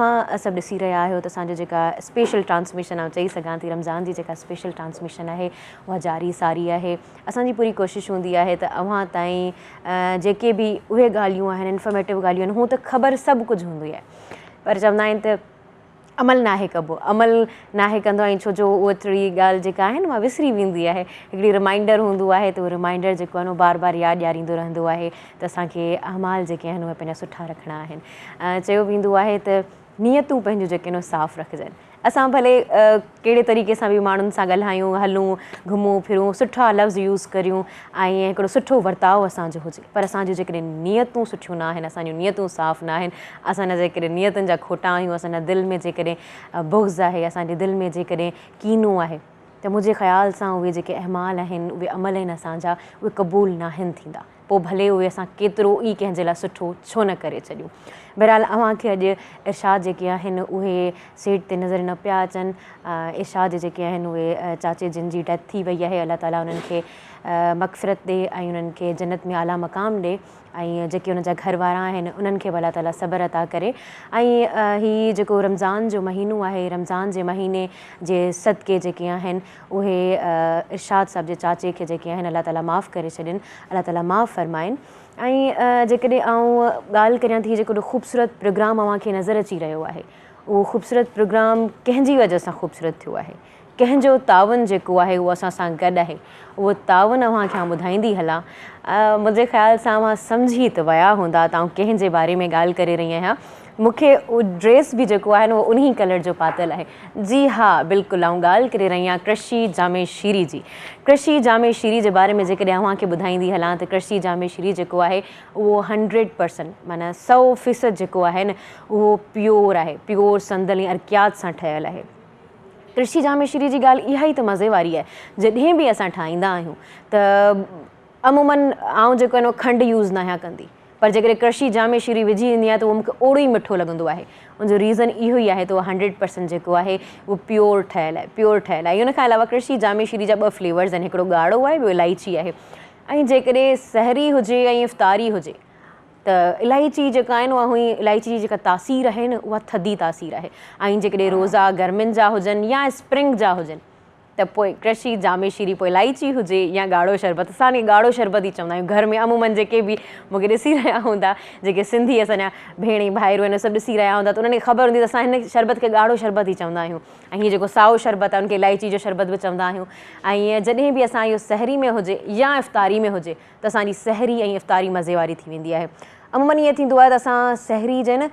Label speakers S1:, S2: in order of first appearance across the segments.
S1: तव्हां सभु ॾिसी रहिया आहियो त असांजो जेका स्पेशल ट्रांसमिशन आहे चई सघां थी रमज़ान जी जेका स्पेशल ट्रांसमिशन आहे उहा जारी सारी आहे। असांजी पूरी कोशिशि हूंदी आहे त अव्हां ताईं जेके बि उहे ॻाल्हियूं आहिनि इंफॉर्मेटिव ॻाल्हियूं आहिनि हू त ख़बर सभु कुझु हूंदी आहे, पर चवंदा आहिनि त अमल नाहे कबो, अमल नाहे कंदो आहियूं छो जो उहा थोरी ॻाल्हि जेका आहे न उहा विसरी वेंदी आहे। हिकिड़ी रिमाइंडर हूंदो आहे त उहो रिमाइंडर जेको आहे न बार बार यादि ॾियारींदो रहंदो आहे त असांखे अमाल जेके आहिनि उहे पंहिंजा सुठा रखिणा आहिनि। चयो वेंदो आहे त नियतूं पंहिंजूं जेके आहिनि साफ़ु रखजनि। असां भले कहिड़े तरीक़े सां बि माण्हुनि सां ॻाल्हायूं, हलूं, घुमूं फिरूं, सुठा लफ़्ज़ यूज़ करियूं ऐं हिकिड़ो सुठो वर्ताव असांजो हुजे, पर असांजूं जेकॾहिं नियतूं सुठियूं न आहिनि, असांजूं नियतूं साफ़ु न आहिनि, असांजा जेकॾहिं नियतुनि जा खोटा आहियूं, असांजा दिलि में जेकॾहिं बुग़्ज़ आहे, असांजे दिलि में जेकॾहिं कीनो आहे त मुंहिंजे ख़्याल सां उहे जेके अहमाल आहिनि उहे अमल आहिनि असांजा उहे क़बूल न आहिनि थींदा। पोइ भले उहे असां केतिरो ई कंहिंजे लाइ सुठो छो न करे छॾियूं। बहरहाल अव्हांखे अॼु इरशाद जेके आहिनि उहे सेट ते नज़र न पिया अचनि। इरशाद जेके आहिनि उहे चाचे जिन जी डेथ थी वई आहे, अलाह ताला उन्हनि खे मग़फ़िरत ॾे ऐं उन्हनि खे जन्नत में आला मक़ाम ॾे ऐं जेके उन्हनि जा घरवारा आहिनि उन्हनि खे अलाह ताला सब्र अता करे। ऐं हीअ जेको रमज़ान जो महीनो आहे, रमज़ान जे महीने जे सदके जेके आहिनि उहे इरशाद साहिब जे चाचे खे जेके आहिनि अलाह ताला माफ़ु करे छॾनि, अलाह ताला माफ़ु फ़रमाइनि। ऐं जेकॾहिं आउं ॻाल्हि करियां थी जेको ख़ूबसूरत प्रोग्राम अव्हांखे नज़र अची रहियो आहे, उहो ख़ूबसूरत प्रोग्राम कंहिंजी वजह सां ख़ूबसूरत थियो आहे, कंहिंजो तावन जेको आहे उहो असां सां गॾु आहे। उहो तावन अव्हांखे आउं ॿुधाईंदी हलां। मुंहिंजे ख़्याल सां अव्हां सम्झी त विया हूंदा त आउं कंहिंजे बारे में ॻाल्हि करे रही आहियां। मूंखे उहो ड्रेस बि जेको आहे न उहो उन कलर जो पातल आहे। जी हा, बिल्कुलु आउं ॻाल्हि करे रही आहियां कृषि जामेश्वरी जी। कृषि जामेश्वरी जे बारे में जेकॾहिं अव्हांखे ॿुधाईंदी हलां त कृषि जामेश्वरी जेको आहे उहो 100% माना 100% जेको आहे न उहो प्योर आहे, प्योर संदल ऐं अर्कियात सां ठहियलु आहे। कृषि जामेश्वरी जी ॻाल्हि इहा ई त मज़े वारी आहे। जॾहिं बि असां ठाहींदा आहियूं त अमूमन आउं जेको आहे न खंडु यूज़ न आहियां कंदी, पर जेकॾहिं कृषि जामेश्वरी विझी ईंदी आहे त उहो मूंखे ओड़ो ई मिठो लॻंदो आहे। उनजो रीज़न इहो ई आहे त उहो 100% जेको आहे उहो प्योर ठहियलु आहे, प्योर ठहियलु आहे। उन खां अलावा कृषि जामेश्वरी जा 2 फ्लेवर्स आहिनि, हिकिड़ो ॻाढ़ो आहे, ॿियो इलायची आहे। ऐं जेकॾहिं सहरी हुजे ऐं इफ़्तारी हुजे त इलायची जेका आहे न उहा हुई इलायची जी जेका तासीर आहे न उहा थधी तासीर आहे। ऐं जेकॾहिं रोज़ा गर्मियुनि जा हुजनि या स्प्रिंग जा हुजनि त पोइ कृषि जामेश्वरी, पोइ इलायची हुजे या ॻाढ़ो शरबत, असां ॻाढ़ो शरबत ई चवंदा आहियूं घर में। अमूमन जेके बि मूंखे ॾिसी रहिया हूंदा, जेके सिंधी असांजा भेण भाइरूं आहिनि सभु ॾिसी रहिया हूंदा त उन्हनि खे ख़बर हूंदी त असां हिन शरबत खे ॻाढ़ो शरबत ई चवंदा आहियूं। ऐं हीअ जेको साओ शरबत आहे उनखे इलायची जो शरबत बि चवंदा आहियूं। ऐं जॾहिं बि असां इहो सहरी में हुजे या इफ़्तारी में हुजे त असांजी सहरी ऐं इफ़्तारी मज़े वारी थी वेंदी आहे। अमूमन ईअं थींदो आहे त असां सहरी जे न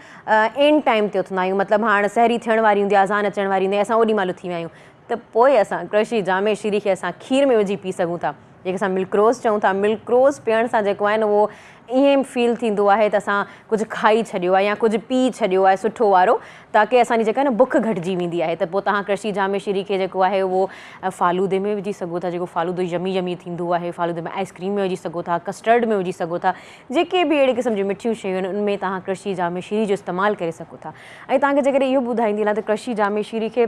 S1: एंड टाइम ते उथंदा आहियूं, मतिलबु हाणे सहरी थियण वारी हूंदी आहे, अज़ान अचण वारी हूंदी आहे, असां ओॾी महिल उथी विया आहियूं त पोइ असां कृषि जामेश्वरी खे असां खीर में विझी पी सघूं था, जेके असां मिल्क रोज़ चऊं था। मिल्क रोज़ पीअण सां जेको आहे न उहो ईअं फील थींदो आहे त असां कुझु खाई छॾियो आहे या कुझु पी छॾियो आहे सुठो वारो, ताकी असांजी जेका आहे न बुख घटिजी वेंदी आहे। त पोइ तव्हां कृषि जामेश्वरी खे जेको आहे उहो फालूदे में विझी सघो था, जेको फालूदो यमी यमी थींदो आहे, फालूदे में आइस्क्रीम में विझी सघो था, कस्टर्ड में विझी सघो था, जेके बि अहिड़े क़िस्म जूं मिठियूं शयूं आहिनि उनमें तव्हां कृषि जामेश्वरी जो इस्तेमालु करे सघो था। ऐं तव्हांखे जेकॾहिं इहो ॿुधाईंदी हलां त कृषि जामेश्वरी खे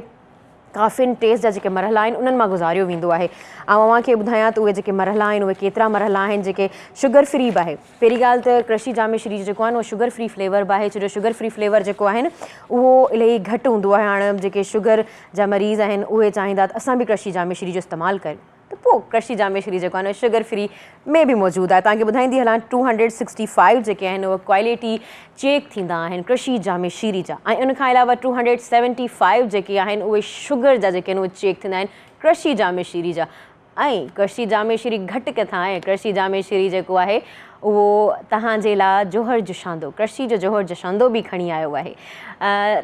S1: काफ़िन टेस्ट जा जेके मरहला आहिनि उन्हनि मां गुज़ारियो वेंदो आहे। ऐं अव्हांखे ॿुधायां त उहे जेके मरहला आहिनि उहे केतिरा मरहला आहिनि जेके शुगर फ्री बि आहे। पहिरीं ॻाल्हि त कृषि जामेश्वरी जो जेको आहे न उहो शुगर फ्री फ्लेवर बि आहे, छो जो शुगर फ्री फ्लेवर जेको आहे न उहो इलाही घटि हूंदो आहे। हाणे जेके शुगर जा मरीज़ आहिनि उहे चाहींदा त असां बि कृषि जामेश्वरी जो इस्तेमालु कयूं त पोइ कृषि जामेश्वरी जेको आहे न शुगर फ्री में बि मौजूदु आहे। तव्हांखे ॿुधाईंदी हलां 265 जेके आहिनि उहे क्वालिटी चेक थींदा आहिनि कृषि जामेश्वरी जा। ऐं उनखां अलावा 275 जेके आहिनि उहे शुगर जा जेके आहिनि उहे चेक थींदा आहिनि कृषि जामेश्वरी जा। ऐं कृषि जामेश्वरी घटि किथां आहे, कृषि जामेश्वरी जेको आहे उहो तव्हांजे लाइ जोहर जुशांदो, कृषि जो जोहर जुशांदो बि खणी आयो आहे।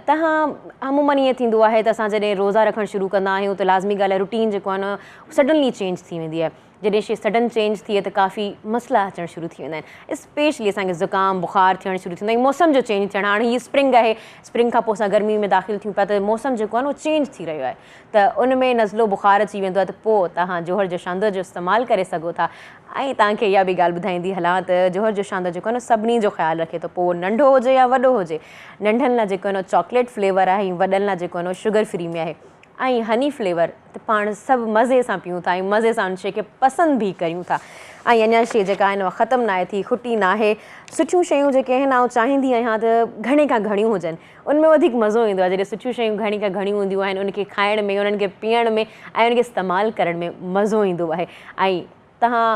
S1: तव्हां अमूमन ईअं थींदो आहे त असां जॾहिं रोज़ा रखणु शुरू कंदा आहियूं त लाज़मी ॻाल्हि आहे रुटीन जेको आहे न सडनली चेंज थी वेंदी आहे। जॾहिं शइ सडन चेंज थिए त काफ़ी मसइला अचणु शुरू थी वेंदा आहिनि, स्पेशली असांखे ज़ुकाम बुख़ार थियणु शुरू थींदा आहिनि। मौसम जो चेंज थियणु, हाणे हीअ स्प्रिंग आहे, स्प्रिंग खां पोइ असां गर्मी में दाख़िल थियूं पिया त मौसम जेको आहे न उहो चेंज थी रहियो आहे त उन में नज़लो बुख़ार अची वेंदो आहे त पोइ तव्हां जोहर जुशांदो जो इस्तेमालु करे सघो था। ऐं तव्हांखे इहा बि ॻाल्हि ॿुधाईंदी हलां त जोहर जुशांदो जेको आहे न सभिनी जो ख़्यालु रखे थो, पोइ नंढो हुजे या वॾो हुजे। नंढनि लाइ जेको आहे न चॉकलेट फ्लेवर आहे ऐं वॾनि लाइ जेको आहे न शुगर फ्री में आहे। ऐं हनी फ्लेवर त पाण सभु मज़े सां पीऊं था ऐं मज़े सां उन शइ खे पसंदि बि कयूं था। ऐं अञा शइ जेका आहिनि उहा ख़तमु न आहे थी, खुटी न आहे। सुठियूं शयूं जेके आहिनि आउं चाहींदी आहियां त घणे खां घणियूं हुजनि, उनमें वधीक मज़ो ईंदो आहे जॾहिं सुठियूं शयूं घणी खां घणियूं हूंदियूं आहिनि, उनखे खाइण में, उन्हनि खे पीअण में ऐं उनखे इस्तेमालु करण में मज़ो ईंदो आहे। ऐं तव्हां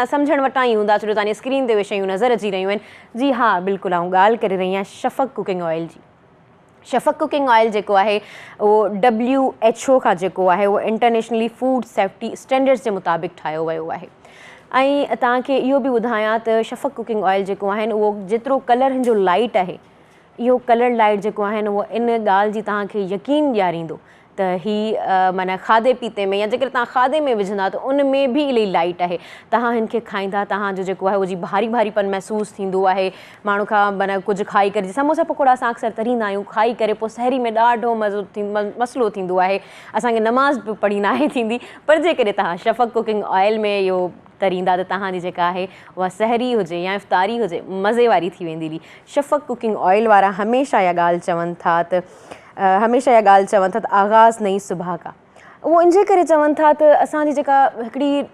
S1: सम्झण वटां ई हूंदा छो जो तव्हांजी स्क्रीन ते उहे शयूं नज़र अची रहियूं आहिनि। जी हा, बिल्कुलु आउं ॻाल्हि करे रही आहियां शफ़क़ कुकिंग ऑइल जी। शफ़क़ कुकिंग ऑइल जेको आहे उहो WHO खां जेको आहे उहो इंटरनेशनली फूड सेफ्टी स्टैंडर्ड्स जे मुताबिक़ ठाहियो वियो आहे। ऐं तव्हांखे इहो बि ॿुधायां त शफ़क़ कुकिंग ऑइल जेको आहिनि उहो जेतिरो कलर हिन जो लाइट आहे, इहो कलर लाइट जेको आहिनि उहो इन ॻाल्हि जी तव्हांखे यकीन ॾियारींदो त ही माना खाधे पीते में या जेकर तव्हां खाधे में विझंदा त उन में बि इलाही लाइट आहे। तव्हां हिन खे खाईंदा तव्हांजो जेको आहे उहो जी भारी भारीपन महसूसु थींदो आहे। माण्हू खां माना कुझु खाई करे, समोसा पकोड़ा असां अक्सर तरींदा आहियूं, खाई करे पोइ सहरी में ॾाढो मसइलो थींदो आहे, असांखे नमाज़ बि पढ़ी न आहे थींदी। पर जेकॾहिं तव्हां शफ़क़ कुकिंग ऑइल में इहो तरींदा त तव्हांजी जेका आहे उहा सहरी हुजे या इफ़्तारी हुजे मज़े वारी थी वेंदी हुई। शफ़क़ कुकिंग ऑइल वारा हमेशह इहा ॻाल्हि चवनि था त आगाज़ नई सुबह का। उहो इन जे करे चवनि था त असांजी जेका हिकिड़ी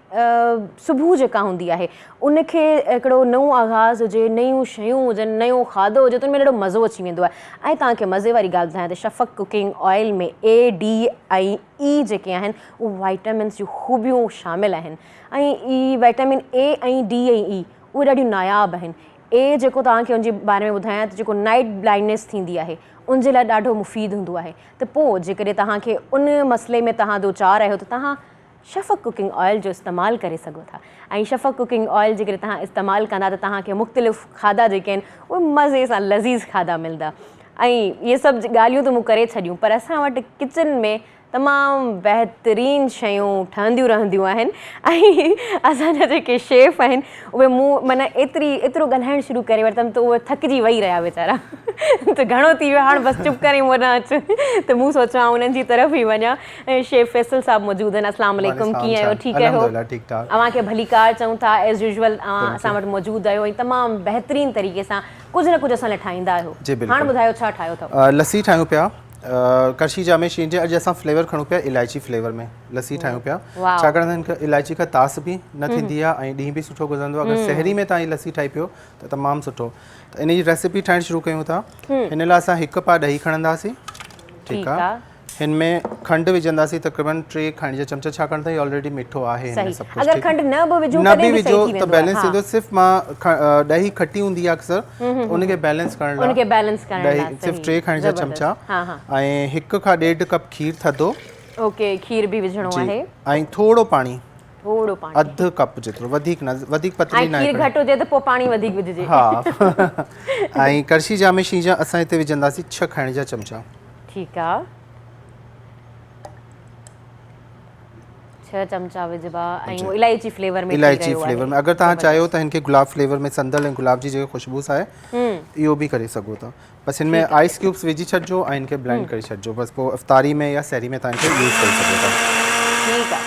S1: सुबुह जेका हूंदी आहे उनखे हिकिड़ो नओं आगाज़ हुजे, नयूं शयूं हुजनि, नयो खाधो हुजे त उनमें ॾाढो मज़ो अची वेंदो आहे। ऐं तव्हांखे मज़े वारी ॻाल्हि ॿुधायां त शफ़क़ कुकिंग ऑइल में A, D ऐं E जेके आहिनि उहे वाइटामिन्स जूं ख़ूबियूं शामिलु आहिनि। ऐं वाइटामिन A ऐं D ऐं E उहे ॾाढियूं नायाबु आहिनि। A जेको तव्हांखे उनजे बारे में ॿुधायां त जेको नाइट ब्लाइंडनेस थींदी आहे उनजे लाइ ॾाढो मुफ़ीद हूंदो आहे। त पोइ जेकॾहिं तव्हांखे उन मसइले में तव्हां दो चार आहियो त तव्हां शफ़क़ कुकिंग ऑइल जो इस्तेमालु करे सघो था। ऐं शफ़क़ कुकिंग ऑइल जेकॾहिं तव्हां इस्तेमालु कंदा त तव्हांखे मुख़्तलिफ़ खाधा जेके आहिनि उहे मज़े सां लज़ीज़ खाधा मिलंदा। ऐं इहे सभु ॻाल्हियूं त मूं करे छॾियूं, पर असां वटि किचन में तमामु बहितरीनु शयूं ठहंदियूं रहंदियूं आहिनि। ऐं असांजा जेके शेफ आहिनि उहे माना एतिरो ॻाल्हाइणु शुरू करे वरितमि त उहे थकिजी वेही रहिया वीचारा त घणो थी वियो, हाणे बसि चुप करे मूं न अचु। त मूं सोचियो उन्हनि जी तरफ़ ई वञा। शेफ फैसल साहिबु मौजूदु आहिनि। अस्सलाम वालेकुम, कीअं आहियो? ठीकु आहियो? अव्हांखे भली कार चऊं था, एज़ यूजुअल असां वटि मौजूदु आहियो ऐं तमामु बहितरीनु तरीक़े सां कुझु न कुझु असां लाइ ठाहींदा आहियो। हाणे ॿुधायो छा ठाहियो अथव?
S2: लस्सी ठाहियूं पिया कड़छी जामे शीन जे। अॼु असां फ्लेवर खणूं पिया इलायची फ्लेवर में लस्सी ठाहियूं पिया, छाकाणि त हिनखे इलायची खां तास बि न थींदी आहे ऐं ॾींहुं बि सुठो गुज़रंदो आहे। अगरि सहरी में तव्हां हीअ लस्सी ठाही पियो त तमामु सुठो। त इन जी रेसिपी ठाहिणु शुरू कयूं था। हिन लाइ असां 1 पा ॾही खणंदासीं, ठीकु आहे। हिन में खंडु विझंदासीं तक़रीबन 3 खाइण जा चमचा, छाकाणि त हीअ ऑलरेडी मिठो आहे।
S1: अगरि खंडु न बि
S2: विझो त बैलेंस थींदो। सिर्फ़ु मां ॾही खटी हूंदी आहे अक्सर, उनखे बैलेंस करण लाइ सिर्फ़ु 3 खाइण जा चमचा ऐं 1 खां 1.5 कप खीर थधो।
S1: ओके, खीर बि विझणो आहे
S2: ऐं थोरो पाणी, अधु कप जेतिरो, वधीक न, वधीक पतली न।
S1: खीर घटि हुजे त पोइ पाणी वधीक विझिजे।
S2: हा। ऐं कड़छी जामे शीजा असां हिते विझंदासीं 6 खाइण जा चमचा।
S1: ठीकु आहे, 6 चमचा विझबा ऐं इलायची फ्लेवर में।
S2: इलायची फ्लेवर में अगरि तव्हां चाहियो त हिनखे गुलाब फ्लेवर में संदल ऐं गुलाब जी जेकी ख़ुशबू आहे इहो बि करे सघो था। बसि हिन में आइस क्यूब्स विझी छॾिजो ऐं हिनखे ब्लेंड करे छॾिजो। बसि पोइ इफ़्तारी में या सहरी में तव्हां हिनखे यूज़ करे सघो था।
S1: ठीकु आहे।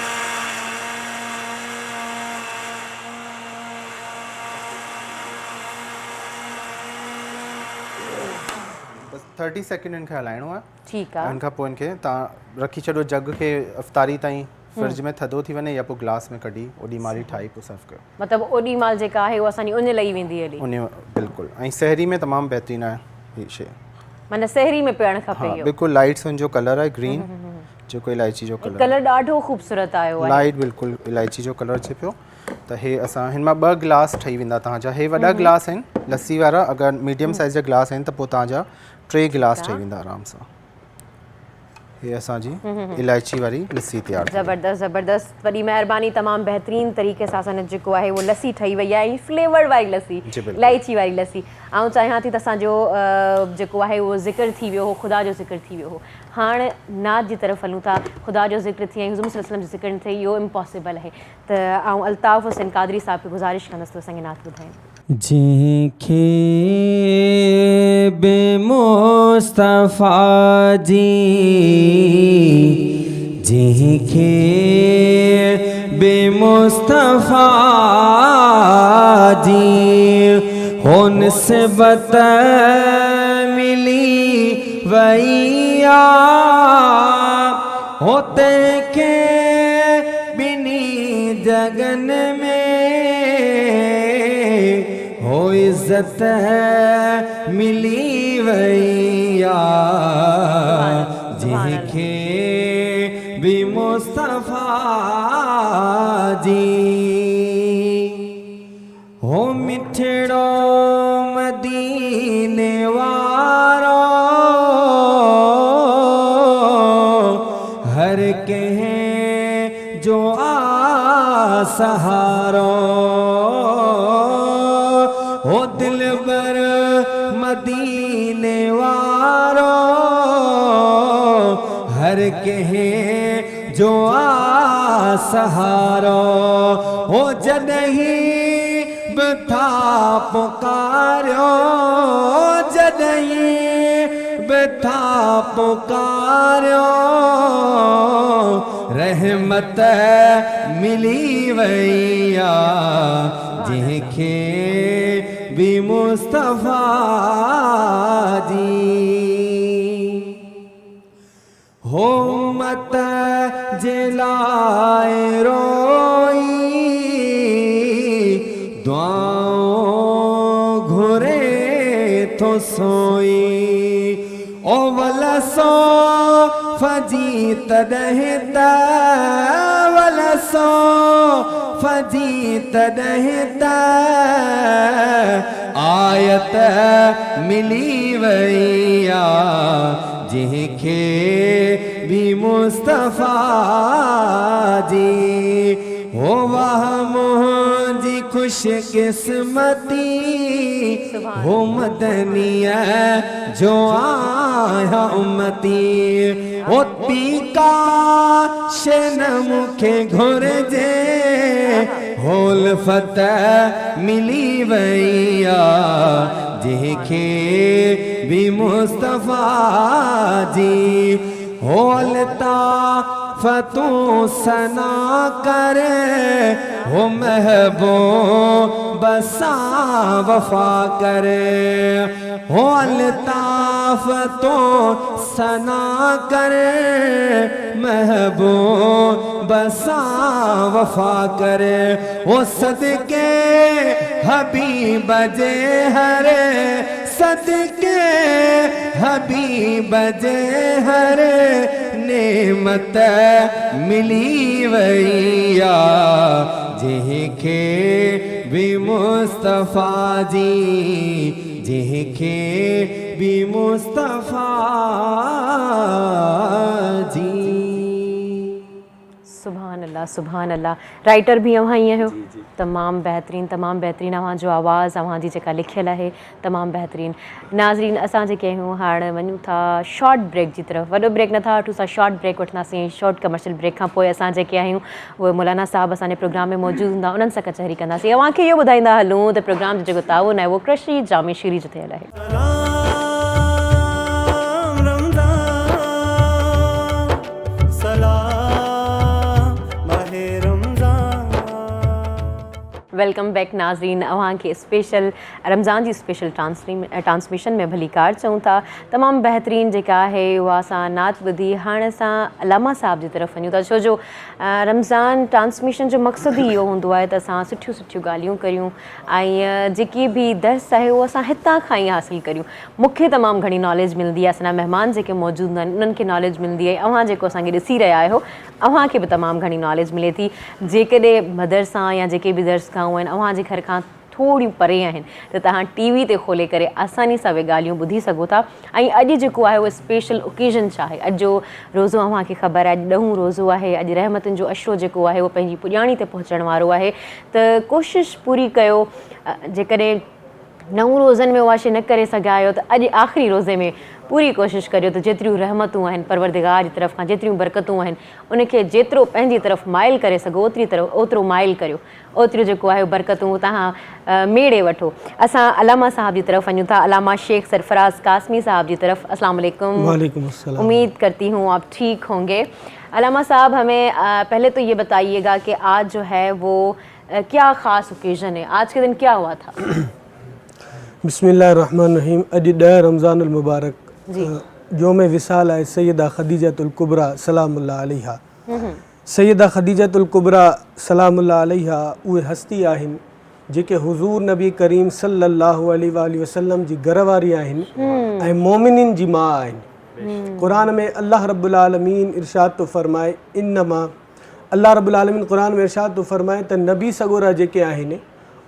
S2: बसि 30 सेकेंड हिनखे हलाइणो आहे।
S1: ठीकु आहे।
S2: हिन खां पोइ हिनखे तव्हां रखी छॾियो जग खे इफ़्तारी ताईं, फ्रिज में थधो थी वञे या पोइ ग्लास में कढी ओॾी महिल ई ठाही पोइ सर्व कयो।
S1: मतिलबु ओॾी महिल जेका आहे उहा असांजी उन लही वेंदी हली।
S2: उन बिल्कुलु। ऐं सहरी में तमामु बहितरीनु आहे हीअ शइ,
S1: माना सहरी में पियणु खपे।
S2: बिल्कुलु लाइट हुनजो कलर आहे ग्रीन, जेको इलायची जो
S1: कलर ॾाढो ख़ूबसूरत आयो आहे,
S2: लाइट बिल्कुलु इलायची जो कलर अचे पियो। त हे असां हिन मां 2 गिलास ठही वेंदा तव्हांजा। हे वॾा गिलास आहिनि लस्सी वारा, अगरि मीडियम साइज़ जा गिलास आहिनि त पोइ तव्हांजा 3 गिलास ठही वेंदा आराम सां। ये असांजी इलायची वारी लस्सी तैयार।
S1: ज़बरदस्त ज़बरदस्त, वॾी महिरबानी। तमामु बहितरीनु तरीक़े सां असांजो जेको आहे उहो लस्सी ठही वई आहे ऐं फ्लेवर वारी लस्सी, इलायची वारी लस्सी। ऐं चाहियां थी त असांजो जेको आहे उहो ज़िक्र थी वियो हो, ख़ुदा जो ज़िक्र थी वियो हो। हाणे नात जी तरफ़ हलूं था। ख़ुदा जो ज़िक्र थिए ऐं हुज़ूर सल्लल्लाहु अलैहि वसल्लम जो ज़िक्र न थिए इहो इम्पॉसिबल आहे। त आउं अल्ताफ़ हुसैन क़ादरी साहिब खे गुज़ारिश कंदसि त असांखे नात ॿुधाइनि।
S3: जंहिंखे बे मुस्तफ़ा जी, जंहिंखे बे मुस्तफ़ा जी हो निस्बत मिली वैया होते के बिनी जगन में हो इज्जत है मिली वैया जिनके भी मुस्तफा जी हो मिठड़ो मदीने वारो हर कहे जो आ सहारो हो दिल बर मदीने वारो हर कहे जो आ सहारो हो जदही बथा पुकारो जदही बथा पुकारो रहमत मिली वैया जिनके भी मुस्तफा जी हो मत जलाए रोई दुआओं घुरे तो सोई ओ वलसो फजी तदहता वलसो फजी तदहता आयत मिली वैया जिनके भी मुस्तफा जी हो वह मुझी खुश किस्मती हो मदनिया जो आया उम्मती ओ पीका शेन मुखे घुर जे होल फतह मिली वैया जिनके भी मुस्तफा जी होलता फतू सना करे हो महबो बसा वफा करे हो अल्ताफ तो सना करे महबो बसा वफा करे हो सदके हबीब जे हरे सदके हबीब जे हरे नेमत मिली वैया जिनके भी मुस्तफा जी जिनके भी मुस्तफा जी
S1: सुभान अल्लाह राइटर भी अवां ही हो तमाम बेहतरीन अवां जो आवाज़ अवां जी जेका लिखियल है तमाम बेहतरीन नाज़रीन असां जेके आहियूं हाणे वञूं था शॉर्ट ब्रेक जी तरफ़ वॾो ब्रेक नथा वठूं असां शॉर्ट ब्रेक वठंदासीं शॉर्ट कमर्शियल ब्रेक खां पोइ असां जेके आहियूं उहे मौलाना साहब असांजे प्रोग्राम में मौजूदु हूंदा उन्हनि सां कचहरी कंदासीं अव्हांखे इहो ॿुधाईंदा हलूं त प्रोग्राम जो जेको ताउन आहे उहो कृषि जामे शीरी जो थियल आहे वेलकम बैक नाज़रीन अवां के स्पेशल रमज़ान जी स्पेशल ट्रांसमिशन में भली कार चऊं था तमाम बेहतरीन जेका है उहा असां नात ॿुधी हाणे असां अलामा साहब जी तरफ़ वञूं था छो जो रमज़ान ट्रांसमिशन जो मक़सदु ई इहो हूंदो आहे त असां सुठियूं ॻाल्हियूं करियूं ऐं जेकी बि दर्स आहे उहो असां हितां खां ई हासिलु करियूं मूंखे तमामु घणी नॉलेज मिलंदी आहे असांजा महिमान जेके मौजूदु आहिनि उन्हनि खे नॉलेज मिलंदी आहे अव्हां जेको असांखे ॾिसी रहिया आहियो अव्हांखे बि तमामु घणी नॉलेज मिले थी जेकॾहिं मदरसा या जेके बि दर्स खां आहिनि अव्हांजे घर खां थोड़ियूं परे आहिनि त तव्हां टीवी ते खोले करे आसानी सां उहे ॻाल्हियूं ॿुधी सघो था ऐं अॼु जेको आहे उहो स्पेशल ओकेज़न छा आहे अॼु जो रोज़ो अव्हांखे ख़बर आहे अॼु 10 रोज़ो आहे अॼु रहमतुनि जो अशरो जेको आहे उहो पंहिंजी पुॼाणी ते पहुचण वारो आहे त कोशिशि पूरी कयो जेकॾहिं 9 रोज़नि में उहा शइ न करे सघिया आहियो त अॼु आख़िरी रोज़े में पूरी कोशिशि करियो त जेतिरियूं रहमतूं आहिनि परवरदिगार जी तरफ़ खां जेतिरियूं बरकतूं आहिनि उनखे जेतिरो पंहिंजी तरफ़ माइल करे सघो ओतिरो माइल करियो ओतिरियूं जेको आहे बरकतूं तव्हां मेड़े वठो असां अलामा साहब जी तरफ़ वञूं था अलामा शेख सरफराज कासमी साहब की तरफ अस्सलाम वालेकुम।
S4: वालेकुम अस्सलाम।
S1: उम्मीद करती हूँ आप ठीक होंगे। अलामा साहब हमें पहले तो ये बताइएगा कि आज जो है वो क्या ख़ास ओकेज़न है, आज के दिन क्या हुआ था?
S4: बिस्मिल्लाहिर्रहमानिर्रहीम। अॼु 10 रमज़ान मुबारक योम विसाल आहे सैयदा ख़दीजतुल कुबरा सलामुल्लाह अलैहा। सैयदा ख़दीजतुल कुबरा सलामुल्लाह अलैहा उहे हस्ती आहिनि जेके हुज़ूर नबी करीम सल्लल्लाहु अलैहि वसल्लम जी घर वारी आहिनि ऐं मोमिनिन जी माउ आहिनि। क़ुरान में अल्लाह रब्बुल आलमीन इरशाद तो फरमाए इन्नमा अल्लाह रब्बुल आलमीन क़ुरान में इरशाद तो फरमाए त नबी सगोरा जेके आहिनि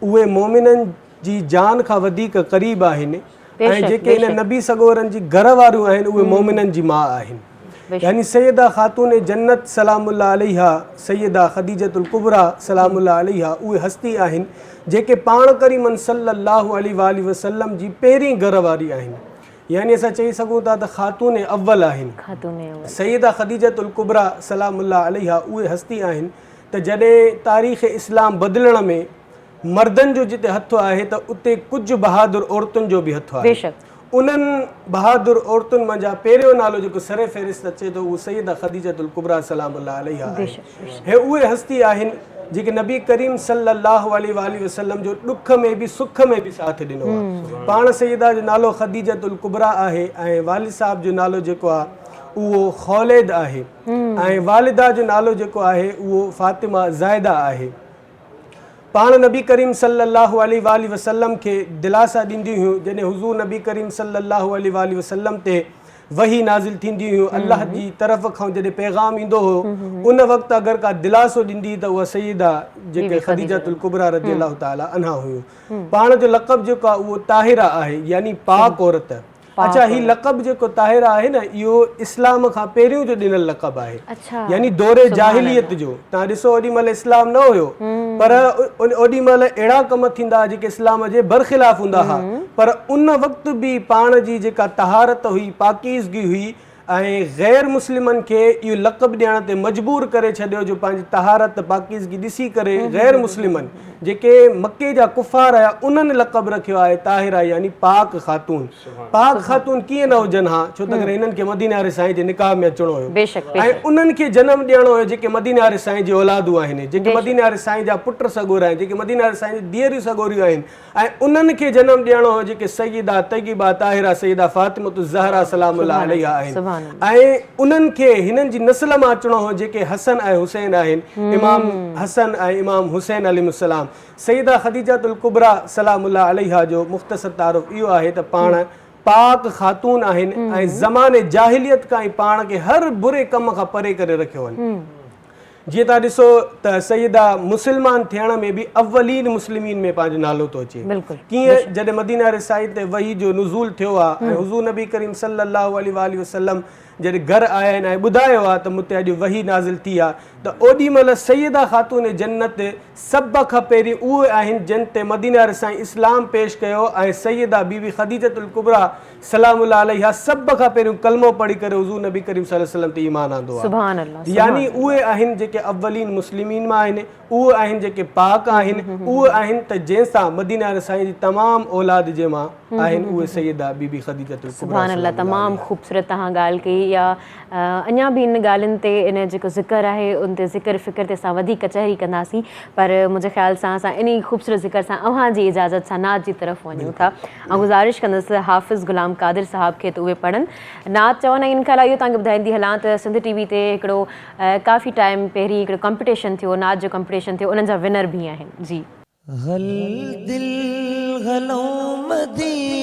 S4: उहे मोमिननि जी जान खां वधीक क़रीब आहिनि ऐं जेके इन नबी सगोरनि जी घर वारियूं आहिनि उहे मोमिननि जी माउ आहिनि। यानी सैयदा ख़ातून जन्नत सलामुल्लाह अलैहा सैयदा ख़दीजतुल कुबरा सलामुल्लाह अलैहा उहे हस्ती आहिनि जेके पाण करीमन सल्लल्लाहु अलैहि वसल्लम जी पहिरीं घर वारी आहिनि। यानी असां चई सघूं था त ख़ातून अव्वल आहिनि। सैयदा ख़दीजतुल कुबरा सलामुल्लाह अलैहा उहे हस्ती आहिनि त जॾहिं तारीख़ इस्लाम बदिलण में मर्दनि जो जिते हथु आहे त उते कुझु बहादुर औरतुनि जो बि हथु आहे। उन्हनि बहादुर औरतुनि मंझां पहिरियों नालो जेको सरे फ़हिरिस्त अचे थो उहो सैयदा ख़दीजतुल कुबरा सलामुल्लाह अलैहा आहे। उहे हस्ती आहिनि जेके नबी करीम सल्लल्लाहु अलैहि वसल्लम जो ॾुख में बि सुख में बि साथ ॾिनो आहे। पाण सैयदा जो नालो ख़दीजतुल कुबरा आहे ऐं वालिद साहब जो नालो जेको आहे उहो ख़ौलैद आहे ऐं वालिदा जो नालो जेको आहे उहो फ़ातिमा ज़ाइदा आहे। पाण नबी करीम सल्लल्लाहु अलैहि वसल्लम खे दिलासा ॾींदियूं हुयूं जॾहिं हुज़ूर नबी करीम सल्लल्लाहु अलैहि वसल्लम ते वही नाज़िल थींदी हुयूं अल्लाह जी तरफ़ खां जॾहिं पैगाम ईंदो हो उन वक़्तु अगरि का दिलासो ॾींदी त उहा सैयदा जेके ख़दीजतुल कुबरा रज़ियल्लाहु ताला अन्हा हुयूं। पाण जो लक़ब जेको आहे उहो ताहिरा आहे यानी पाक औरत। अच्छा ही लक़ब जेको ताहिरा आहे न इहो इस्लाम खां पहिरियों जो ॾिनल लक़ब आहे। यानी दौरे जाहिलियत जो तव्हां ॾिसो ओॾी महिल इस्लाम न हुयो पर ओॾी महिल अहिड़ा कम थींदा जेके इस्लाम जे बरख़िलाफ़ हूंदा हुआ पर उन वक़्तु बि पाण जी जेका तहारत हुई पाकीज़गी हुई ऐं ग़ैर मुस्लिमनि खे इहो लक़ब ॾियण ते मजबूर करे छॾियो जो पंहिंजी तहारत पाकीज़गी ॾिसी करे ग़ैर मुस्लिमनि जेके मके जा कुफ़ार हुया उन्हनि लक़ब रखियो आहे ताहिरा यानी पाक ख़ातून। पाक ख़ातून कीअं न हुजनि हा छो त अगरि हिननि खे मदीने वारे साईं जे निकाह में अचिणो हुयो ऐं उन्हनि खे जनमु ॾियणो हुयो जेके मदीने वारे साईं जी औलादूं आहिनि जेके मदीने वारे साईं जा पुट सगोरा आहिनि जेके मदीने वारे साईं जी धीअरूं सगोरियूं आहिनि ऐं उन्हनि खे जनमु ॾियणो हुयो जेके सैयदा तय्यबा ताहिरा सैयदा फ़ातिमतुज़ ज़हरा सलामुल्लाह अलैहा आहिनि ऐं उन्हनि खे हिननि जी नस्ल मां अचिणो हो जेके हसन ऐं हुसैन आहिनि इमाम हसन ऐं इमाम हुसैन अलैहिस्सलाम। सैयदा ख़दीजतुल कुबरा सलामुल्लाह अलैहा जो मुख़्तसर तारुफ़ इहो आहे त पाण पाक ख़ातून आहिनि ऐं ज़माने जाहिलियत खां ई पाण खे हर बुरे कम खां परे करे रखियो आहिनि। जीअं तव्हां ॾिसो त सैयदा मुस्लमान थियण में बि अव्वलीन मुस्लिमीन में पंहिंजो नालो थो अचे। कीअं जॾहिं मदीने वारे साईं ते वही जो नुज़ूल थियो आहे ऐं हुज़ूर नबी करीम सल्लल्लाहु अलैहि वसल्लम जॾहिं घर आया आहिनि ऐं ॿुधायो आहे त मूं ते अॼु वही नाज़िल थी आहे त ओॾी महिल सैयदा ख़ातून जन्नत सभ खां पहिरीं उहे आहिनि जिन ते मदीने वारे साईं इस्लाम पेश कयो ऐं सैयदा बीबी ख़दीजतुल कुबरा सलामुल्लाह अलैहा सभ खां पहिरियों कलमो पढ़ी करे हुज़ूर नबी करीम सल्लल्लाहु अलैहि वसल्लम ते ईमान आंदो आहे। यानी उहे आहिनि जेके अव्वलीन मुस्लिमीन मां आहिनि उहे आहिनि जेके पाक आहिनि उहे आहिनि त जंहिंसां मदीने वारे साईं जी तमामु औलाद जे मां आहिनि उहे सैयदा बीबी ख़दीजतुल कुबरा।
S1: सुभान अल्लाह तमामु ख़ूबसूरत तव्हां ॻाल्हि कई या अञा बि इन ॻाल्हियुनि ते इन जेको ज़िक्र आहे उन ते ज़िक्र फ़िक्र ते असां वधीक कचहरी कंदासीं पर मुंहिंजे ख़्याल सां असां इन ख़ूबसूरत ज़िक्र सां अव्हांजी इजाज़त सां नात जी तरफ़ वञूं था। ऐं गुज़ारिश कंदसि हाफ़िज़ ग़ुलाम क़ादिर साहब खे त उहे पढ़नि नात चवनि ऐं इन खां अलावा इहो तव्हांखे ॿुधाईंदी हलां त सिंध टीवी ते हिकिड़ो काफ़ी टाइम पहिरीं हिकिड़ो कॉम्पिटिशन थियो नात जो कॉम्पिटिशन थियो उन्हनि जा विनर बि आहिनि। जी
S3: गल दिल गलो मदीने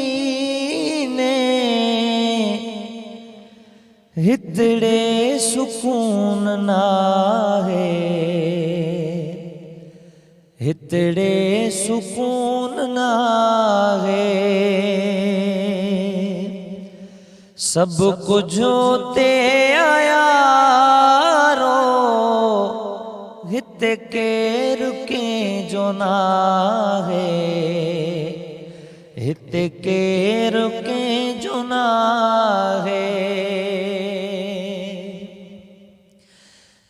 S3: हितड़े सुकून ना है हितड़े सुकून ना है सब कुछ ते आया रो हित के रुके जो ना है हित के रुके जो ना है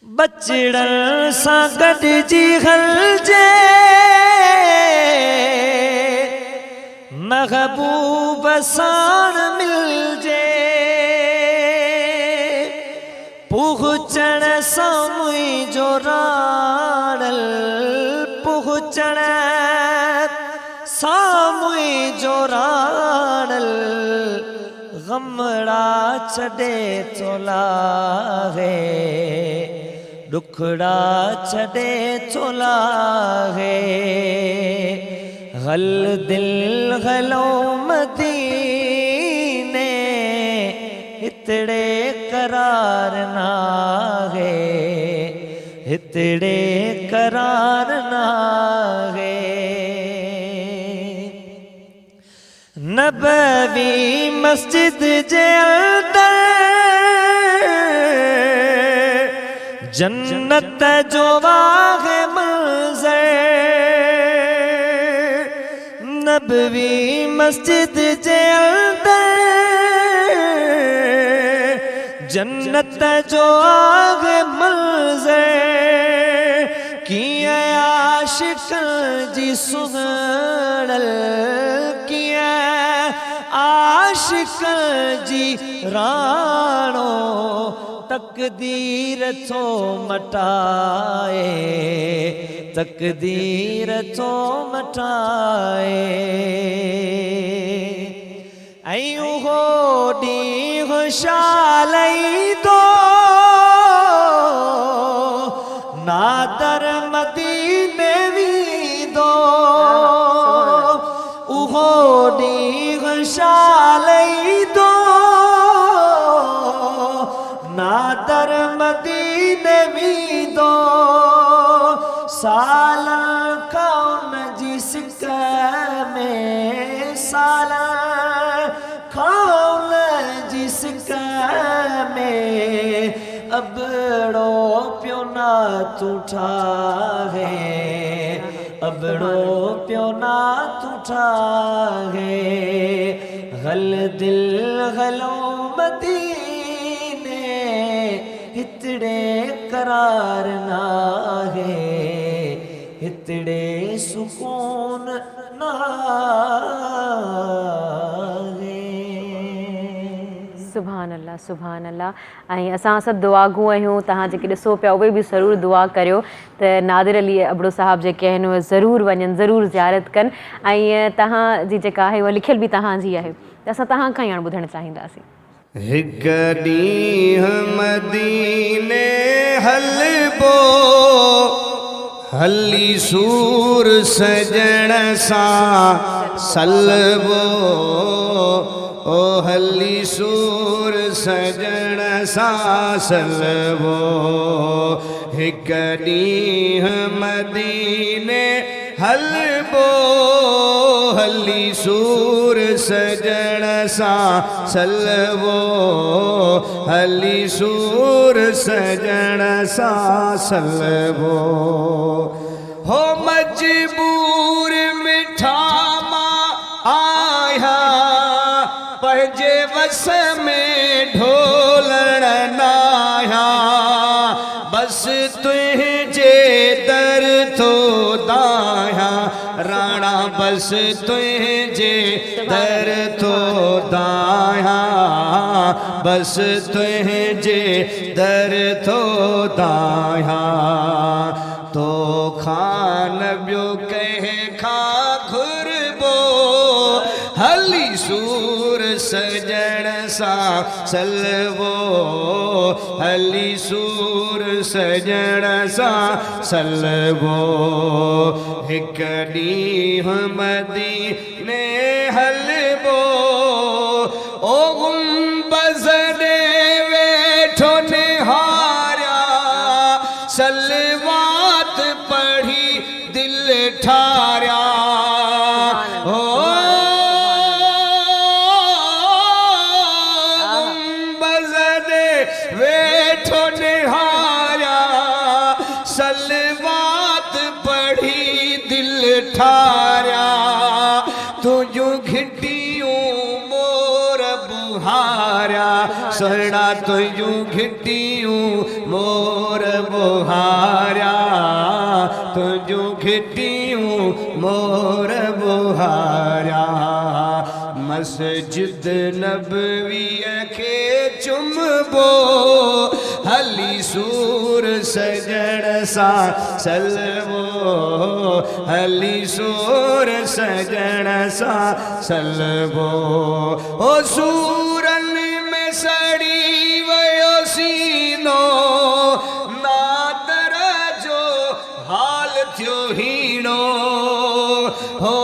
S3: बचड़न सा गॾिजी हलजे महबूब साण मिलजे पुहचण सामुई जो राणल पुहचण सामुई जो राणल गमड़ा छॾे थो लाहे ॾुखड़ा छॾे थो लाहे हल दिल हलो मदीने हितड़े करार नाहे हितड़े करार नाहे नबवी मस्जिद जे अंदर जन्नत जो वाहे मंज़र नबवी मस्जिद जे अंदर जन्नत जो आगे मंज़र किया आशिक जी सुगड़ल किया आशिक जी राणो तकदीर थो मटाए तकदीर थो मटाए ऐं उहो ॾींहुं शालईंदो नादर मदीने वेंदो उहो ॾींहुं शालईंदो नादर मदीने वेंदो साल कौन जी सिक में साल कौन जी सिक में अबड़ो पियो ना तू ठाहे अबड़ो पियो ना तू ठाहे हल दिल हलो मदीने हितड़े करार नाहे हितड़े सुकून नाहे
S1: सुभान अल्लाह सुभान अल्लाह ऐं असां सभु दुआगू आहियूं तव्हां जेके ॾिसो पिया उहे बि ज़रूरु दुआ करियो त नादिर अली अबड़ो साहिब जेके आहिनि उहे ज़रूरु वञनि ज़रूरु ज़ियारत कनि ऐं तव्हांजी जेका आहे उहा लिखियल बि तव्हांजी आहे त असां तव्हां खां ई हाणे ॿुधणु चाहींदासीं
S3: हिक ॾींहुं मदीने हलबो हली सूर सजण सां सलबो ओ हली सूर सजण सां सलबो हिक ॾींहुं मदीने हलबो हली सूर सजण सां सलबो हली सूर सजण सां सलबो हो मजबूर मिठा मां आया पंहिंजे वस में ढोलण नाया बस तुंहिंजे दर थो दाया राणा बस तुंहिंजे दर थो दाया बस तुंहिंजे दर थो दाया तो खान ॿियो कंहिं खां घुरबो हली सूर सजण सां सलबो हली सूर सजण सां सलबो हिक ॾींहुं मदीने हलबो ओ गुंबज़ ॾे वेठो निहारिया सलवात पढ़ी दिल ठारिया हो गुंबज़ ॾे वेठो निहारिया सलवात पढ़ी दिल ठारिया तुझूं घिटियूं मोर बुहारिया सोहणा तुझूं घिटियूं मोर बुहारिया तुझूं घिटियूं मोर बुहारिया मस्जिद नबवीअ खे चुमबो हली सूर सजण सां सलबो हली सूर सजण सां सलबो ओ सूरन में सड़ी थियो हीणो हो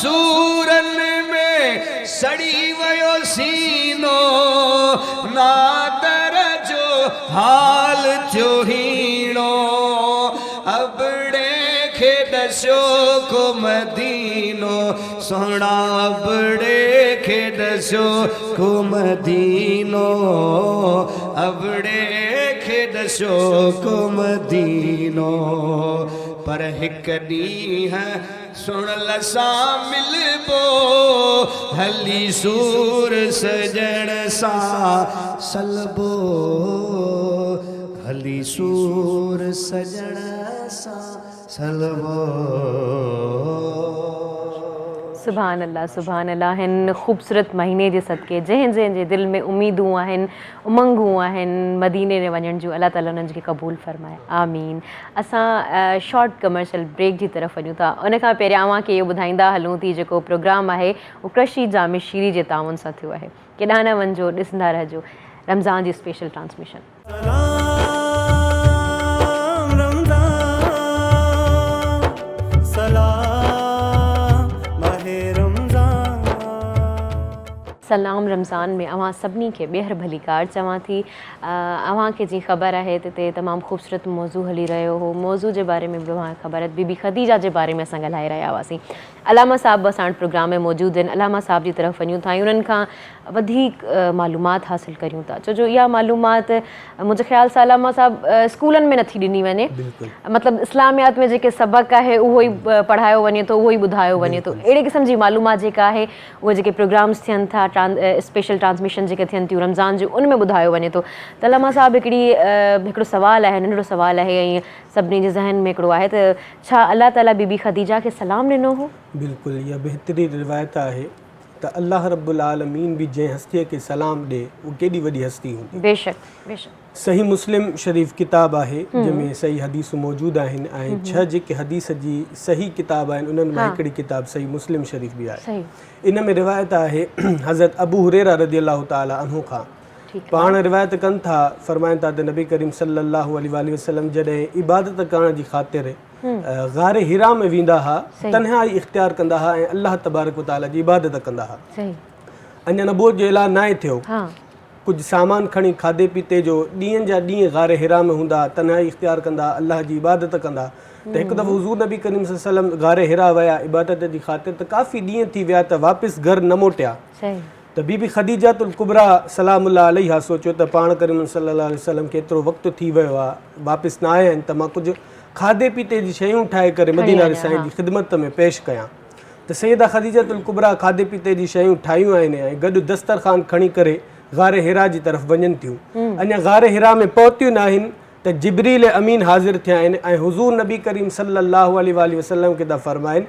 S3: सूरन में सड़ी वयो सीनो नादर जो हाल थियो हीणो अबड़े खे दसो को मदीनो सोना अबड़े खे दसो को मदीनो अबड़े खे दसो को मदीनो पर हिक ॾींहुं सुन लसा मिलबो हली सूर सजण सां सलबो हली सूर सजण सां सलबो।
S1: सुभान अल्लाह हिन ख़ूबसूरत महीने जे सदके जंहिं जे दिल में उम्मीदूं आहिनि उमंगूं आहिनि मदीने में वञण जूं अल्लाह ताला उन्हनि खे क़बूल फरमाए आमीन। असां शॉर्ट कमर्शियल ब्रेक जी तरफ़ वञूं था। उन खां पहिरियां अव्हांखे इहो ॿुधाईंदा हलूं थी जेको प्रोग्राम आहे उहो कृषि जामे शीरी जे ताउन सां थियो आहे। केॾांहुं न वञिजो, ॾिसंदा रहिजो रमज़ान जी स्पेशल ट्रांसमिशन। सलाम रमज़ान में अवां सभिनी खे ॿीहर भली कार चवां थी। अव्हांखे जीअं ख़बर आहे त हिते तमामु ख़ूबसूरत मौज़ू हली रहियो हो। मौज़ू जे बारे में बि अव्हांखे ख़बर आहे, बीबी ख़दीजा जे बारे में असां ॻाल्हाए रहिया हुआसीं। अलामा साहब असां वटि प्रोग्राम में मौजूदु आहिनि। अलामा साहब जी तरफ़ वञूं था, उन्हनि खां वधीक मालूमात हासिल करियूं था, छो जो इहा मालूमात मुंहिंजे ख़्याल सां अलामा साहब स्कूलनि में नथी ॾिनी वञे। मतिलबु इस्लामियात में जेके सबक़ आहे उहो ई पढ़ायो वञे थो, उहो ई ॿुधायो वञे थो। अहिड़े क़िस्म जी मालूमात जेका आहे उहे जेके प्रोग्राम्स थियनि था, स्पेशल ट्रांसमिशन जेके थियनि थियूं रमज़ान जूं, उन में ॿुधायो वञे थो। त अलामा साहब हिकिड़ो सुवालु आहे, नंढिड़ो सुवालु आहे ऐं सभिनी जे ज़हन में हिकिड़ो आहे त छा अल्लाह ताला बीबी ख़दीजा खे सलाम ॾिनो हो?
S4: बिल्कुलु, इहा बहितरीन रिवायत आहे त अल्लाह रब्बुल आलमीन बि जंहिं हस्तीअ खे सलाम ॾे उहा केॾी वॾी हस्ती हूंदी।
S1: बेशक बेशक।
S4: सही मुस्लिम शरीफ़ किताब आहे जंहिंमें सही हदीसूं मौजूदु आहिनि ऐं 6 जेके हदीस जी सही किताब आहिनि उन्हनि मां हिकिड़ी किताब सही मुस्लिम शरीफ़ बि आहे। इन में रिवायत आहे हज़रत अबू हुरैरा रज़ियल्लाहु ताला अन्हु खां, पाण रिवायत कनि था, फरमाइनि था त नबी करीम सल्लल्लाहु अलैहि वसल्लम जॾहिं इबादत करण जी ख़ातिर गारे हिरा में वेंदा हुआ, तन्हाई इख़्तियार कंदा हुआ ऐं अल्लाह तबारक व तआला जी इबादत कंदा हुआ। अञा नबूवत जो ऐलान नाहे थियो, कुझु सामान खणी खाधे पीते जो ॾींहंनि जा ॾींहं गारे हिरा में हूंदा, तन्हाई इख़्तियार कंदा, अल्लाह जी इबादत कंदा। त हिकु दफ़ो हुज़ूर नबी करीम सल्लल्लाहु अलैहि वसल्लम गारे हिरा विया इबादत जी ख़ातिर, त काफ़ी ॾींहं थी विया त वापसि घर न मोटिया। त बीबी ख़दीजातुल कुबरा सलामुल्लाह अलैहा सोचियो त पाण करीम सल्लल्लाहु अलैहि वसल्लम खे एतिरो वक़्तु थी वियो आहे, वापसि न आया आहिनि, त मां कुझु खाधे पीते जी शयूं ठाहे करे मदीना वारे साईं जी ख़िदमत में पेश कयां। त सैयदा ख़दीजातुल कुबरा खाधे पीते जी शयूं ठाहियूं आहिनि ऐं गॾु दस्तरखान खणी करे गारे हिरा जी तरफ़ वञनि थियूं। अञा गारे हिरा में पहुतियूं न आहिनि त जिब्रील अमीन हाज़िर थिया आहिनि ऐं हुज़ूर नबी करीम सल्लल्लाहु अलैहि वसल्लम खे था फ़रमाइनि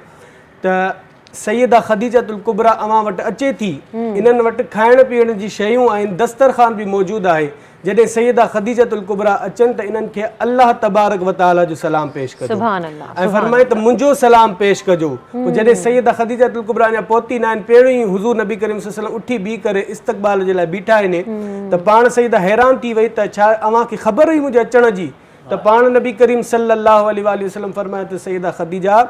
S4: त सैयदा ख़दीजातुल कुबरा अवां वटि अचे थी, इन्हनि वटि खाइण पीअण जी शयूं आहिनि, दस्तरखान बि मौजूदु आहे। जॾहिं सैयदा ख़दीजातुल कुबरा अचनि त इन्हनि खे अल्लाह तबारक व तआला जो सलाम पेश कजो ऐं फरमाए त मुंहिंजो सलाम पेश कजो। पोइ जॾहिं सैयदा ख़दीजातुल कुबरा अञा पहुती न आहिनि, पहिरियों ई हुज़ूर नबी करीम सल्लल्लाहु अलैहि वसल्लम उठी बीह करे इस्तक़बाल जे लाइ बीठा आहिनि। त पाण सैयदा हैरान थी वई त छा अव्हांखे ख़बर हुई मुंहिंजे अचण जी? त पाण नबी करीम सल्लल्लाहु अलैहि वसल्लम फरमायो त सैयदा ख़दीजा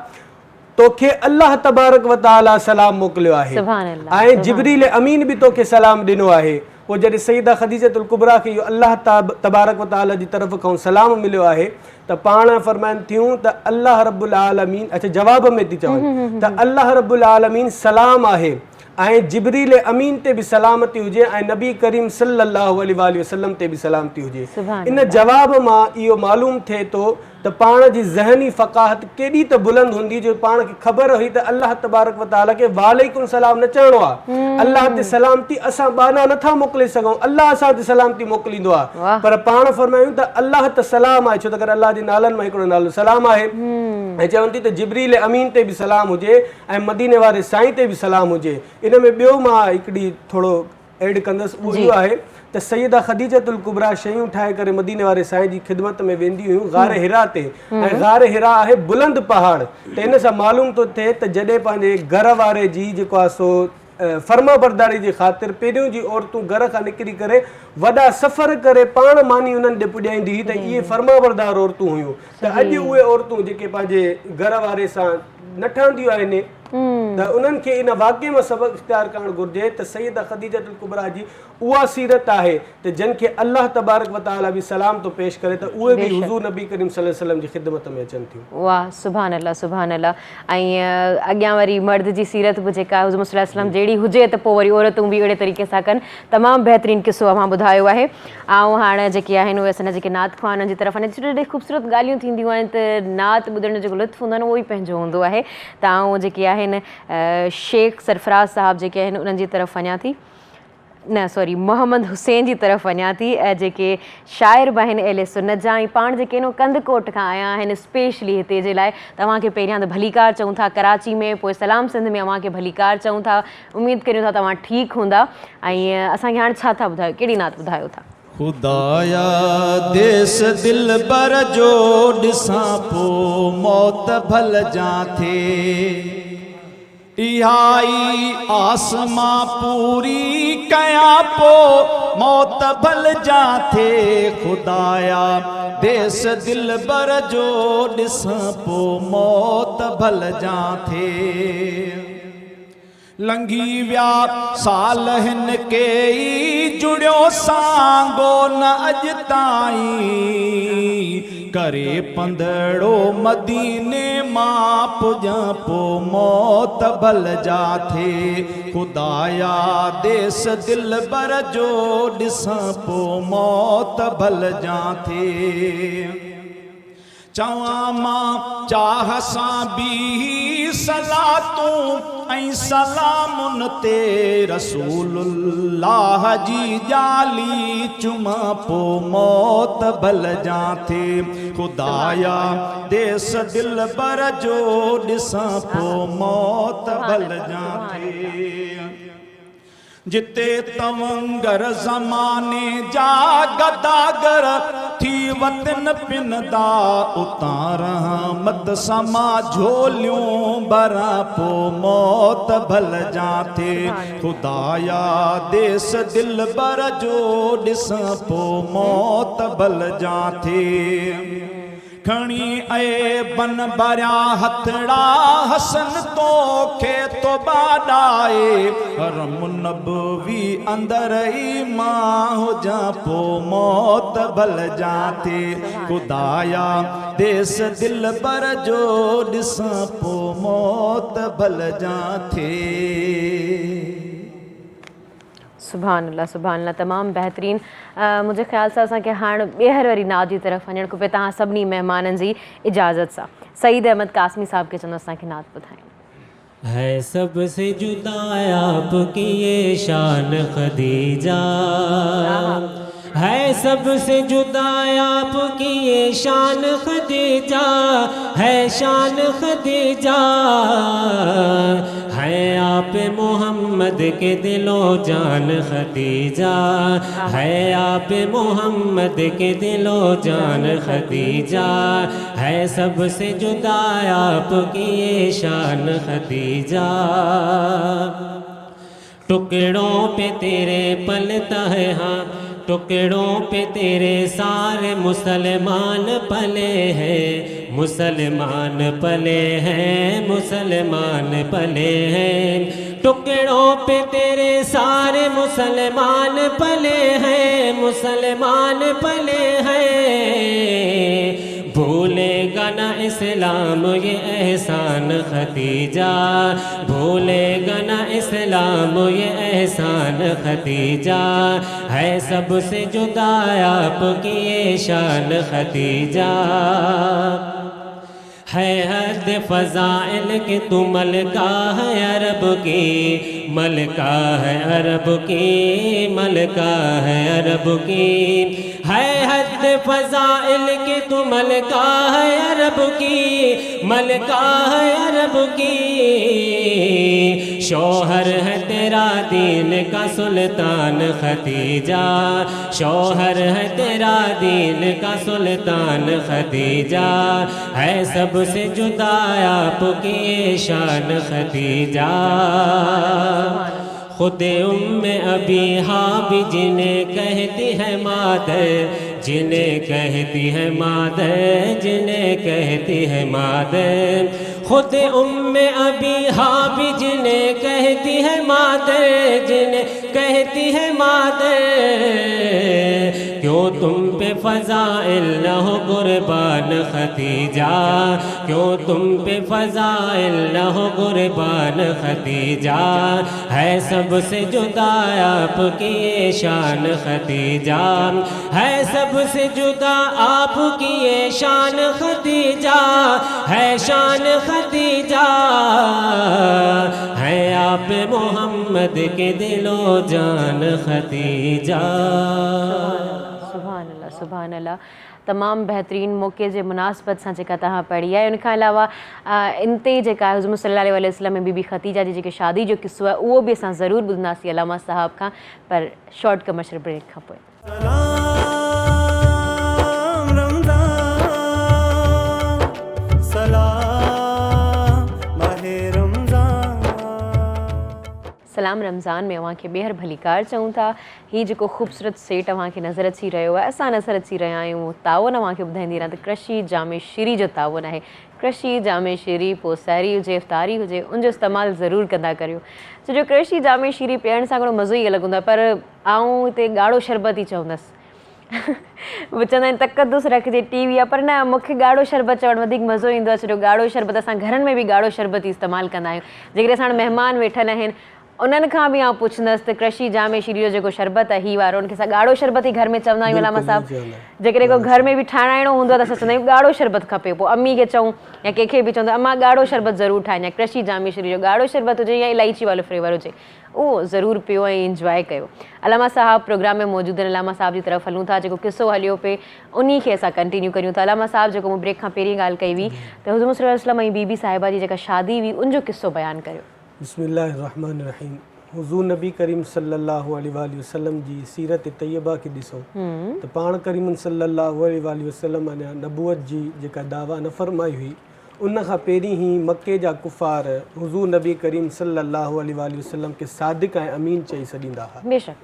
S4: तोखे अल्लाह तबारक व तआला सलाम मोकिलियो आहे ऐं जिब्रील अमीन बि तोखे सलाम ॾिनो आहे। पोइ जॾहिं सैयदा ख़दीजातुल कुबरा खे इहो अल्लाह तबारक व तआला जी तरफ़ खां सलाम मिलियो आहे त पाण फरमाइनि थियूं त अल्लाह रब्बुल आलमीन, अच्छा जवाब में थी चवनि त अल्लाह रब्बुल आलमीन सलाम आहे ऐं जिब्रील अमीन ते बि सलामती हुजे ऐं नबी करीम सल्लल्लाहु अलैहि वसल्लम ते बि सलामती हुजे। इन जवाब मां इहो मालूम थिए थो त पाण जी ज़हनी फ़क़ाहत केॾी त बुलंद हूंदी, जो पाण खे ख़बर हुई त अल्लाह तबारक व तआला खे वालेकुम सलाम न चवणो आहे। अल्लाह ते सलामती असां बाना नथा मोकिले सघूं, अल्लाह असां ते सलामती मोकिलींदो आहे। पर पाण फरमायूं त अल्लाह त सलाम आहे, छो त अल्लाह जे नालनि मां हिकिड़ो नालो सलाम आहे। ऐं चवनि थी त जिब्रील अमीन ते बि सलाम हुजे ऐं मदीने वारे साईं ते बि सलाम हुजे। इन में ॿियो मां हिकिड़ी थोरो ऐड कंदसि, उहो इहो आहे त सैयदा ख़दीजातुल कुबरा शयूं ठाहे करे मदीने वारे साईं जी ख़िदमत में वेंदी हुयूं गारे हिरा ते, ऐं गारे हिरा आहे बुलंद पहाड़। त इन सां मालूम थो थिए त जॾहिं पंहिंजे घर वारे जी जेको आहे सो फर्मा बरदारी जी ख़ातिर पहिरियों जी औरतूं घर खां निकिरी करे वॾा सफ़र करे पाण मानी उन्हनि ॾे पुॼाईंदी हुई त इहे फर्मा बरदार औरतूं हुयूं त अॼु उहे औरतूं जेके पंहिंजे घर वारे सां न ठहंदियूं आहिनि त उन्हनि खे इन वाक़े में सबक़ इख़्तियार करणु घुरिजे त सैयदा ख़दीजतुल कुबरा जी उहा सीरत आहे त जिन खे अल्लाह तबारक व तआला बि सलाम थो पेश करे त उहे बि हुज़ूर नबी करीम सल्लल्लाहु अलैहि वसल्लम जी ख़िदमत में अचनि थियूं।
S1: वाह सुभान अल्लाह सुभान अल्लाह। ऐं अॻियां वरी मर्द जी सीरत बि जेका हुज़ूर सल्लल्लाहु अलैहि वसल्लम जहिड़ी हुजे त पोइ वरी औरतूं बि अहिड़े तरीक़े सां कनि। तमामु बहितरीनु किस्सो अव्हां ॿुधायो आहे। ऐं हाणे जेके आहिनि उहे असांजा जेके नात ख़्वान जी तरफ़ आहिनि ॾाढी ख़ूबसूरत ॻाल्हियूं थींदियूं आहिनि त नात ॿुधण जो जेको लुत्फ़ु हूंदो आहे न उहो ई पंहिंजो हूंदो आहे। त आउं जेके आहिनि शेख सरफराज़ साहब जेके आहिनि उन्हनि जी तरफ़ वञा थी न सॉरी मोहम्मद हुसैन जी तरफ़ वञा थी जेके शाइर बि आहिनि अहले सुन्नत जा ऐं पाण जेके इन कंदकोट खां आया आहिनि स्पेशली हिते जे लाइ। तव्हांखे पहिरियां त भलीकार चऊं था कराची में, पोइ सलाम सिंध में अव्हांखे भलीकार चऊं था। उमेदु करियूं था तव्हां ठीकु हूंदा। ऐं असांखे हाणे छा था ॿुधायो, कहिड़ी नात ॿुधायो था?
S3: खुदाया देस दिल बर जो ॾिसां पोइ मौत भल जा थे इहाई आसमां पूरी कयां पो मौत भल जा थे खुदाया देस दिल बर जो ॾिसां पो मौत भल जा थे लंघी विया साल हिन के ई जुड़ियो सांगो न अॼु ताईं करे पंदड़ो मदीने मां पुॼां पो मौत भल जा थे खुदाया देस दिल बर जो ॾिसां पो मौत भल जा थे चवां मां चाह सां बि सलातूं ऐं सलामुन ते रसूलुल्लाह जी जाली चुमा पो मौत भल जा थे खुदाया देस दिल बर जो ॾिसां पो मौत भल जा थे जिते तवंगर ज़माने जा गदागर थी वतन पिनदा उतां रहमत समा झोलियूं भरा पो मौत भल जा थे खुदाया देस दिल बर जो ॾिसां पो मौत भल जा थे खणी ऐ बन भरिया हथड़ा हसन तो खे तो बाडाए हरम नबवी अंदर ई मां हो जा पो मौत भल जा थे खुदाया देस दिल बर जो ॾिसां पो मौत भल जा थे।
S1: सुभान अल्लाह तमामु बहितरीन। मुंहिंजे ख़्याल सां असांखे हाणे ॿीहर वरी नात जी तरफ़ वञणु खपे तव्हां सभिनी महिमाननि जी इजाज़त सां। सईद अहमद कासमी साहब खे चवंदो असांखे नात ॿुधाइनि।
S5: है सबसे जुदा आपकी ये शान खदीजा है सबसे जुदा आपकी ये शान खदीजा है शान खदीजा है आप मोहम्मद के दिलो जान खदीजा है आप मोहम्मद के दिलो जान खदीजा है सबसे जुदा आपकी ये शान खदीजा टुकड़ों पे तेरे पलता है हाँ टुकड़ों पे तेरे सारे मुसलमान पले हैं मुसलमान पले हैं मुसलमान पले हैं टुकड़ों पे तेरे सारे मुसलमान पले हैं मुसलमान पले हैं भूलेगा ना इस्लाम ये एहसान खदीजा भूलेगा ना इस्लाम ये एहसान खदीजा है सबसे जुदा आपकी ये शान खदीजा है हद फ़ज़ाइल के तू मलका है अरब की मलका है अरब की मलका है अरब की है हद फ़ज़ाइल के तू मलका है अरब की मलका है अरब की शौहर है तेरा दीन का सुल्तान खदीजा शौहर है तेरा दीन का सुल्तान खदीजा है सबसे जुदा आपकी शान खदीजा खुद उम्मे अबी हाँ भी जिन्हें कहती है मादर, जिन्हें कहती है मादर, जिन्हें कहती है मादर। खुद उम्मे अबी हाँ भी जिन्हें कहती है मादर, जिन्हें कहती है मादर। क्यों तुम पे फ़ज़ाइल न हो कुर्बान खदीजा, क्यों तुम पे फ़ज़ाइल न हो कुर्बान खदीजा। है सबसे जुदा आपकी ये शान खदीजा, है सबसे जुदा आपकी ये शान खदीजा, है शान खदीजा। है आप मोहम्मद के दिलो जान खदीजा।
S1: सुभान अल्लाह, सुभान अल्लाह। तमामु बहितरीन मौक़े जे मुनासिबत सां जेका तव्हां पढ़ी आहे। उन खां अलावा इन ते जेका हुज़ूर सल्लल्लाहु अलैहि वसल्लम में बीबी ख़दीजा जी जेके शादी जो किस्सो आहे उहो बि असां ज़रूरु ॿुधंदासीं अलामा साहब खां, पर शॉर्ट कमर्शियल ब्रेक खां पोइ। सलाम रमज़ान में अव्हांखे ॿीहर भलीकार चऊं था। हीउ जेको ख़ूबसूरत सेट अव्हांखे नज़र अची रहियो आहे, असां नज़र अची रहिया आहियूं। तावन अव्हांखे ॿुधाईंदी रहां त कृषि जामे शीरी जो तावन आहे। कृषि जामे शीरी पोइ सहरी हुजे इफ़्तारी हुजे उनजो इस्तेमालु ज़रूरु कंदा करियो, छो जो कृषि जामे शीरी पीअण सां हिकिड़ो मज़ो ई अलॻि हूंदो आहे। पर आऊं हिते ॻाढ़ो शरबत ई चवंदसि। चवंदा आहिनि तकदुस रखिजे टीवी आहे, पर न, मूंखे ॻाढ़ो शरबत चवणु वधीक मज़ो ईंदो आहे। छो जो ॻाढ़ो शरबत असां घरनि में बि ॻाढ़ो शरबत ई इस्तेमालु कंदा आहियूं। जेकॾहिं असां महिमान वेठल आहिनि उन्हनि खां बि आउं पुछंदसि त कृषि जामे शीरी जो जेको शरबत आहे हीउ वारो, उनखे असां ॻाढ़ो शरबत ई घर में चवंदा आहियूं अलामा साहिबु। जेकॾहिं को घर में बि ठाहिराइणो हूंदो आहे त असां चवंदा आहियूं ॻाढ़ो शरबत खपे। पोइ अम्मी खे चऊं या कंहिंखे बि चवंदा अम्मा ॻाढ़ो शरबत ज़रूरु ठाहिजांइ, कृषि जामे शीरी जो ॻाढ़ो शरबत हुजे या इलायची वारो फ्लेवर हुजे, उहो ज़रूरु पियो ऐं इंजॉय कयो। अलामा साहिबु प्रोग्राम में मौजूदु आहिनि। अलामा साहिब जी तरफ़ हलूं था। जेको किस्सो हलियो पिए उन खे असां कंटिन्यू करियूं था। अलामा साहिबु जेको मूं ब्रेक खां पहिरीं ॻाल्हि कई हुई त हुज़ूर सल्लल्लाहु अलैहि वसल्लम ऐं बीबी साहिबा जी जेका शादी हुई उनजो किस्सो बयानु करियो।
S4: बिस्मिल्लाहिर्रहमानिर्रहीम। हुज़ूर नबी करीम सल्लल्लाहु अलैहि वसल्लम जी सीरत तैयबा खे ॾिसो त पाण करीम सल्लल्लाहु अलैहि वसल्लम अञा नबूअत जी जेका दावा न फरमाई हुई उन खां पहिरीं ई मके जा कुफ़ार हुज़ूर नबी करीम सल्लल्लाहु अलैहि वसल्लम खे सादिक़ ऐं अमीन चई सॾींदा हुआ।
S1: बेशक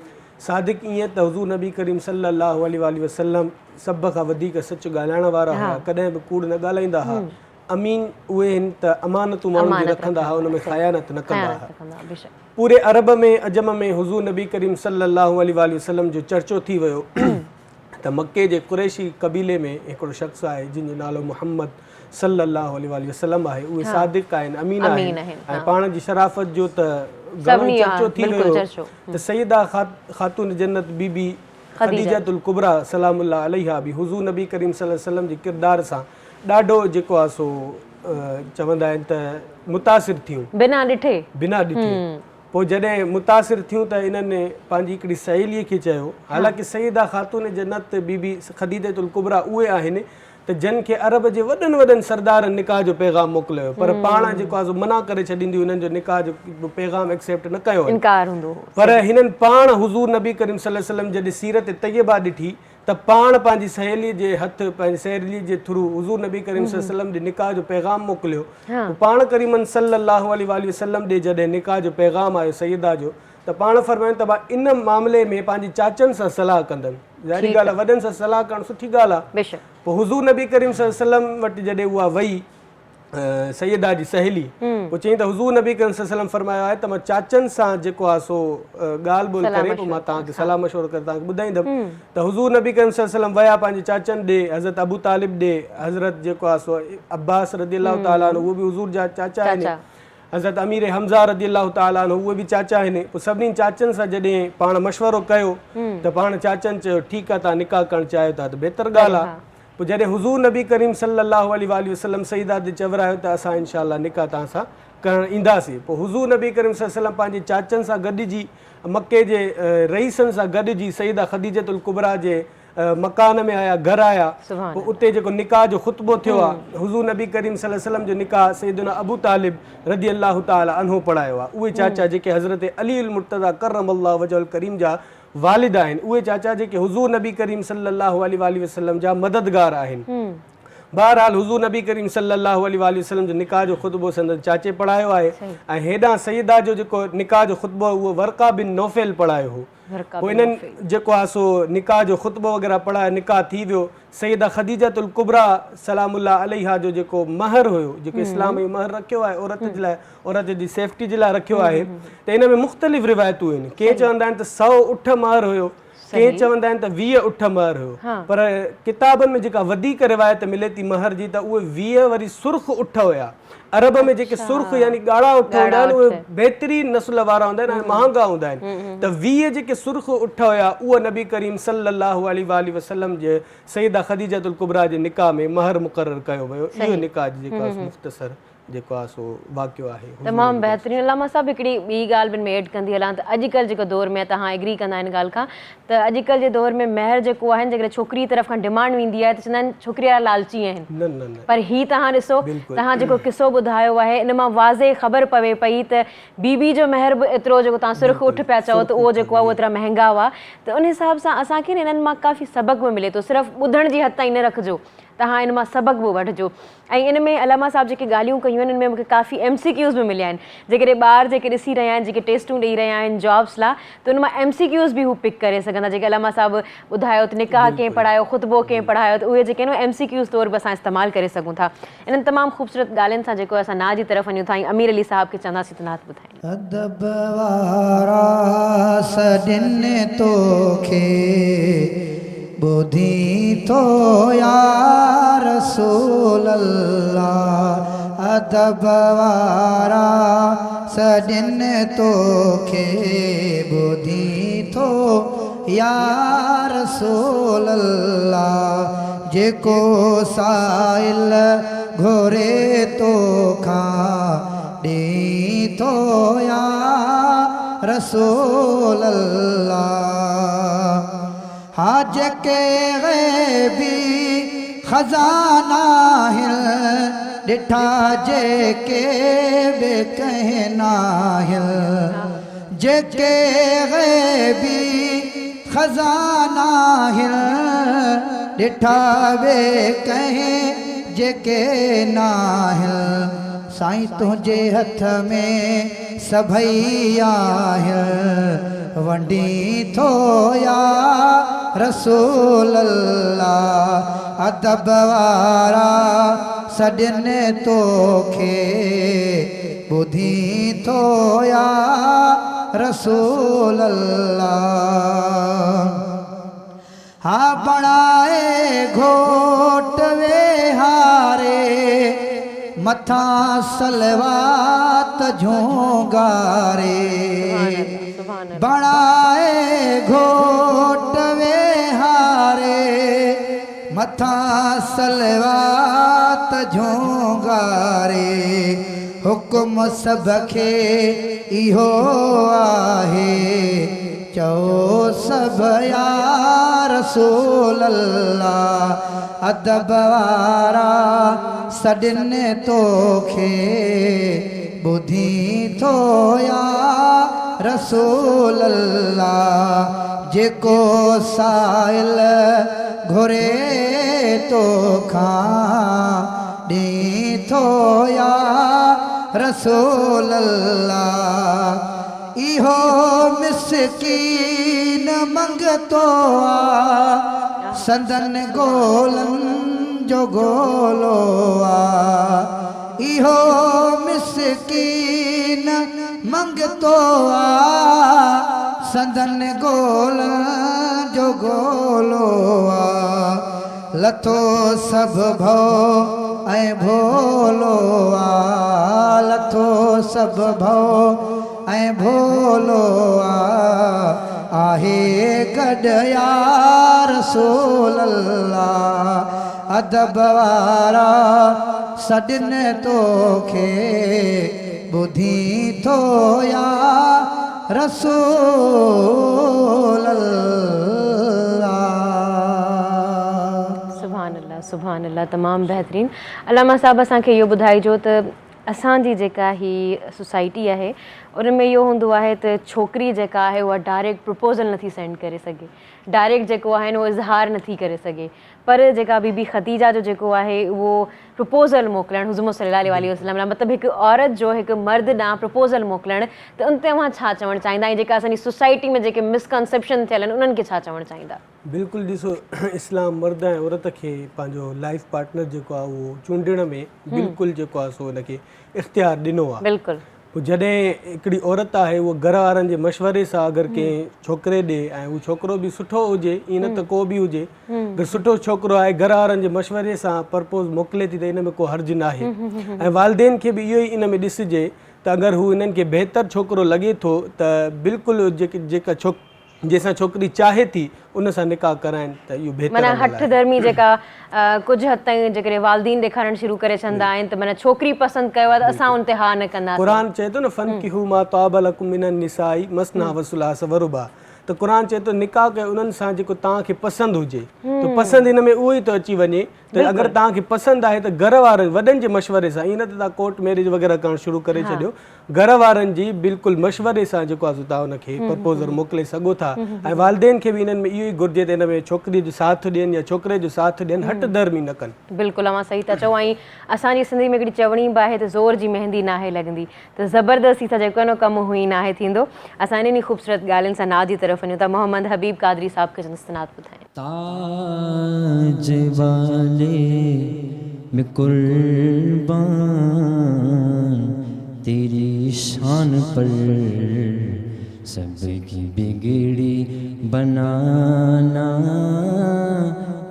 S4: सादिक़ ईअं त हुज़ूर नबी करीम सल्लल्लाहु अलैहि वसल्लम सभ खां वधीक सच ॻाल्हाइण वारा हुआ, कॾहिं बि कूड़ न ॻाल्हाईंदा हुआ। अमीन उहे आहिनि त अमानतूं माण्हुनि जी रखंदा हुआ, उन में ख़यानत न कंदा हुआ। पूरे अरब में अजम में हुज़ूर नबी करीम सल्लल्लाहु अलैहि वसल्लम जो चर्चो थी वियो त मके जे कुरैशी कबीले में हिकिड़ो शख़्स आहे जंहिंजो नालो मोहम्मद सल्लल्लाहु अलैहि वसल्लम आहे। उहे सादिक़ आहिनि, अमीन आहिनि ऐं पाण जी शराफ़त जो त घणो चर्चो थी वियो त सैयदा ख़ातून जन्नत बीबी ख़दीजतुल कुबरा सलामुल्लाह अलैहा बि हुज़ूर नबी करीम सल्लल्लाहु अलैहि वसल्लम जे किरदार सां ॾाढो जेको आहे सो चवंदा आहिनि त मुतासिर थियूं बिना ॾिठे। पोइ जॾहिं मुतासिर थियूं त इन्हनि पंहिंजी हिकिड़ी सहेलीअ खे चयो, हालांकि सैयदा ख़ातून जन्नत बीबी ख़दीजतुल कुबरा उहे आहिनि त जिन खे अरब जे वॾनि वॾनि सरदारनि निकाह जो पैगाम मोकिलियो, पर पाण जेको आहे मना करे छॾींदी हुननि जो निकाह जो पैगाम एक्सेप्ट न कयो, इनकार हूंदो। पर हिननि पाण हुज़ूर नबी करीम सल्लल्लाहु अलैहि वसल्लम जॾहिं सीरत तैयबा ॾिठी त पाण पंहिंजी सहेलीअ जे हथु पंहिंजी सहेलीअ जे थ्रू हुज़ूर नबी करीम सल्लल्लाहु अलैहि वसल्लम ॾे निकाह जो पैगाम मोकिलियो। पाण करीमन सल्लल्लाहु अलैहि वसल्लम ॾे जॾहिं निकाह जो पैगाम आयो सैयदा जो, त पाण फरमाइनि त भाई इन मामले में पंहिंजी चाचनि सां सलाह कंदमि। ज़ाहिरी ॻाल्हि आहे, वॾनि सां सलाह करणु सुठी ॻाल्हि आहे। पोइ हुज़ूर नबी करीम सल्लल्लाहु अलैहि वसल्लम वटि जॾहिं उहा वई सैयदा जी सहेली, पोइ चई त हुज़ूर नबी करीम सल्लल्लाहु अलैहि वसल्लम फरमायो आहे त मां चाचनि सां जेको आहे सो ॻाल्हि ॿोल करे पोइ मां तव्हांखे सलाह मशवरो करे तव्हांखे ॿुधाईंदमि। त हुज़ूर नबी करीम सल्लल्लाहु अलैहि वसल्लम विया पंहिंजे चाचनि ॾे, हज़रत अबू तालिब ॾे, हज़रत जेको आहे सो अब्बास रज़ियल्लाहु ताला अन्हु उहे बि हुज़ूर जा चाचा आहिनि, हज़रत अमीर हमज़ा रज़ियल्लाहु ताला अन्हु उहे बि चाचा आहिनि। पोइ सभिनी चाचनि सां जॾहिं पाण मशवरो कयो त पाण चाचनि चयो ठीकु आहे तव्हां निकाह करणु चाहियो था त बहितर ॻाल्हि आहे। पोइ जॾहिं हुज़ूर नबी करीम सल्लल्लाहु अलैहि वसल्लम सईदा ते चवरायो त असां इंशाअल्लाह निकाह तव्हां सां करणु ईंदासीं। पोइ हुज़ूर नबी करीम सल्लल्लाहु अलैहि वसल्लम पंहिंजे चाचनि सां गॾिजी मके जे रईसनि सां गॾिजी सईदा ख़दीजतुल कुबरा जे मकान में आया, घर आया। पोइ उते जेको निकाह जो ख़ुतबो थियो आहे, हुज़ूर नबी करीम सल्लल्लाहु अलैहि वसल्लम जो निकाह सैयदना अबू तालिब रज़ियल्लाहु ताला अन्हु पढ़ायो आहे। उहे चाचा जेके हज़रत अली अल मुर्तज़ा करमल्लाहु वजहुल करीम जा वालिद आहिनि, उहे चाचा जेके हुज़ूर नबी करीम सल्लल्लाहु अलैहि वसल्लम जा मददगार आहिनि। बहरहाल हुज़ूर नबी करीम सल्लल्लाहु अलैहि वसल्लम जो निकाह जो ख़ुतबो संदन चाचे पढ़ायो आहे ऐं हेॾां सईदा जो जेको निकाह जो ख़ुतबो उहो वर्क़ा बिन नौफ़ल पढ़ायो हो। पोइ इन्हनि जेको आहे सो निकाह जो ख़ुतबो वग़ैरह पढ़ायो, निकाह थी वियो। सईदा ख़दीजतुल कुबरा सलामुल्लाह अलैहा जो जेको महर हुयो, जेको इस्लाम में महर रखियो आहे औरत जे लाइ, औरत जी सेफ्टी जे लाइ रखियो आहे, त इन में मुख़्तलिफ़ रिवायतूं आहिनि। के चवंदा आहिनि त 100 उठ महर हुयो, के चवंदा आहिनि त 20 उठ महर हुयो, पर किताबनि में जेका वधीक रिवायत मिले थी महर जी त उहे 20 वरी सुर्ख़ उठ हुया। अरब में जेके सुर्ख़ यानी ॻाढ़ा उठ हूंदा आहिनि उहे बहितरीन नस्ल वारा हूंदा आहिनि ऐं महांगा हूंदा आहिनि, त 20 जेके सुर्ख़ उठ हुया उहा नबी करीम सल्लल्लाहु अलैहि वसल्लम जे सईदा ख़दीजतुल कुबरा जे निकाह में महर मुक़ररु कयो वियो। इहो निकाह जेको आहे मुख़्तसर जेको आहे सो वाक़ियो आहे।
S1: तमामु बहितरीनु। अलामा साहब हिकिड़ी ॿी ॻाल्हि ॿिनि में ऐड कंदी हलां त अॼुकल्ह जेको दौर में तव्हां एग्री कंदा हिन ॻाल्हि खां त अॼुकल्ह जे दौर में महर जेको आहे जेकॾहिं छोकिरी तरफ़ खां डिमांड वेंदी आहे त चवंदा आहिनि छोकिरी वारा लालची आहिनि,
S4: न न न,
S1: पर ही तव्हां ॾिसो तव्हां जेको किसो ॿुधायो आहे इन मां वाज़े ख़बर पवे पई त बीबी जो महर बि एतिरो जेको तव्हां सुर्ख़ उठ पिया चओ त उहो जेको आहे उहो एतिरा महांगा हुआ। त उन हिसाब सां असांखे इन्हनि मां काफ़ी सबक़ बि मिले थो, सिर्फ़ु ॿुधण जी हद ताईं न रखिजो, तव्हां इन मां सबक़ बि वठिजो। ऐं इन में अलामा साहब जेके ॻाल्हियूं कयूं आहिनि इन में मूंखे काफ़ी MCQs बि मिलिया आहिनि। जेकॾहिं ॿार जेके ॾिसी रहिया आहिनि, जेके टेस्टूं ॾेई रहिया आहिनि जॉब्स लाइ, त उन मां MCQs बि हू पिक करे सघंदा। जेके अलामा साहब ॿुधायो त निकाह कीअं पढ़ायो, ख़ुतबो कीअं पढ़ायो, त उहे जेके आहिनि MCQs तौर बि असां इस्तेमालु करे सघूं था। इन्हनि तमामु ख़ूबसूरत ॻाल्हियुनि सां जेको असां नाह जी तरफ़ वञूं था। अमीर अली साहब खे चवंदासीं त नात ॿुधाइनि।
S6: अदब वारा सॾिन तोखे ॿुधी थो या रसूल अल्लाह, अदब वारा सॾिन तोखे ॿुधी थो या रसूल अल्लाह, जेको साइल घोरे तोखां ॾे थो या रसूल अल्लाह। हा जेके ग़ैबी ख़ज़ाना आहिनि ॾिठा जेके बि कंहिं न आहिनि, जेके ग़ैबी ख़ज़ाना आहिनि ॾिठा बि कंहिं जेके न आहिनि, साईं तुंहिंजे हथ में सभई आहिनि वंडी थो या रसूल अल्लाह, अदब वारा सॾिन तोखे ॿुधी थो या रसूल अल्लाह। हा बणाए घोट वेहारे मथां सलवात झोंगारे, बणाए घोट वेहारे मथां सलवात झोंगारे, हुक्म सभ खे इहो आहे चओ सभ या रसूल अल्लाह, अदब वारा सॾिन तोखे ॿुधी थो या रसूल अल्लाह, जेको साइल घुरे तोखां ॾे थो या रसूल अल्लाह, इहो मिसकीन मंगतो आ संदन गोलनि जो गोलो आ, इहो मिसकीन मंगतो आ संदन गोलनि जो गोलो आ, लथो सभु भव ऐं भोलो आ, लथो सभु भव ऐं भोलो आहे गॾ या रसूल अल्लाह, अदब वारा सॾिन तोखे ॿुधी थो या रसूल अल्लाह।
S1: सुभान अल्लाह, सुभान अल्लाह, तमामु बहितरीनु। अलामा साहब असांखे इहो ॿुधाइजो त असांजी जेका ही सोसाइटी आहे उन में इहो हूंदो आहे त छोकिरी जेका आहे उहा डायरेक्ट प्रपोज़ल नथी सेंड करे सघे, डायरेक्ट जेको आहे न उहो इज़हार नथी करे सघे, पर जेका बीबी ख़दीजा जो जेको आहे उहो प्रपोज़ल मोकिलणु हुज़ूर सल्लल्लाहु अलैहि वसल्लम लाइ, मतिलबु हिकु औरत जो हिकु मर्द ॾांहुं प्रपोज़ल मोकिलणु, त उन ते तव्हां छा चवणु चाहींदा ऐं जेका असांजी सोसाइटी में जेके मिसकंसेप्शन थियल आहिनि उन्हनि खे छा चवणु चाहींदा?
S4: बिल्कुलु ॾिसो, इस्लाम मर्द ऐं औरत खे पंहिंजो लाइफ पार्टनर जेको आहे उहो चूंडण में बिल्कुलु जेको आहे सो हुनखे इख़्तियार ॾिनो आहे।
S1: बिल्कुलु।
S4: पोइ जॾहिं हिकिड़ी औरत आहे उहा घर वारनि जे मशवरे सां अगरि कंहिं छोकिरे ॾे ऐं उहो छोकिरो बि सुठो हुजे, ईअं न त को बि हुजे, अगरि सुठो छोकिरो आहे घर वारनि जे मशवरे सां प्रपोज़ मोकिले थी त इन में को हर्ज़ु न आहे। ऐं वालिदेन खे बि इहो ई इन में ॾिसिजे त अगरि हू इन्हनि खे बहितर छोकिरो लॻे थो त बिल्कुलु जेका जंहिंसां छोकिरी चाहे थी उन सां निकाह कराइनि त इहो बहितर
S1: माना हठ धर्मी जेका कुझु हद ताईं जेकॾहिं वालिदीन ॾेखारणु शुरू करे छॾंदा आहिनि त माना छोकिरी पसंदि कयो आहे त असां उन ते हा न कंदासीं।
S4: क़ुरान चए थो न फनकिहू मा ताब लकुम मिनन निसाई मसना व सुलास व रुबा, त क़ुरान चए थो निकाह कयो उन्हनि सां जेको तव्हांखे पसंदि हुजे। त पसंदि हिन में उहो ई थो अची वञे त अगरि तव्हांखे पसंदि आहे त घर वारनि वॾनि जे मशवरे सां, ईअं न त तव्हां कोर्ट मैरिज वग़ैरह करणु शुरू करे छॾियो, घर वारनि जी बिल्कुलु मशवरे सां जेको आहे तव्हां हुनखे प्रपोज़ल मोकिले सघो था। ऐं वालिदेन खे बि इन्हनि में इहो ई घुरिजे त हिन में छोकिरीअ जो साथ ॾियनि या छोकिरे जो साथ ॾियनि, हट धर्मी न कनि।
S1: बिल्कुलु अवां सही था चओ। ऐं असांजी सिंधी में हिकिड़ी चवणी बि आहे त ज़ोर जी मेहंदी नाहे लॻंदी, त ज़बरदस्ती सां जेको न कमु हुई नाहे थींदो। असां इन्हनि ख़ूबसूरत ॻाल्हियुनि सां नाद जी तरफ़ वञूं था। मोहम्मद हबीब कादरी साहब खे इस्तनाद ॿुधाएं।
S7: ताज वाले में कुर्बान तेरी शान पर सबकी बिगड़ी बनाना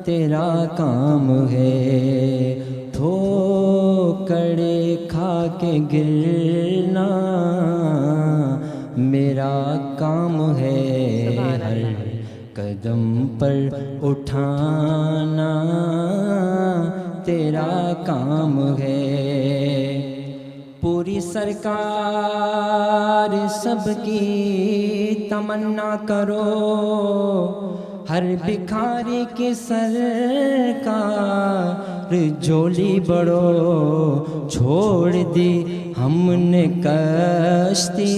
S7: तेरा काम है, ठोकरे खा के गिरना मेरा काम है, हर कदम पर उठाना तेरा काम है। पूरी सरकार सबकी तमन्ना करो, हर भिखारी की सरकार झोली बढ़ो, छोड़ दी हमने कश्ती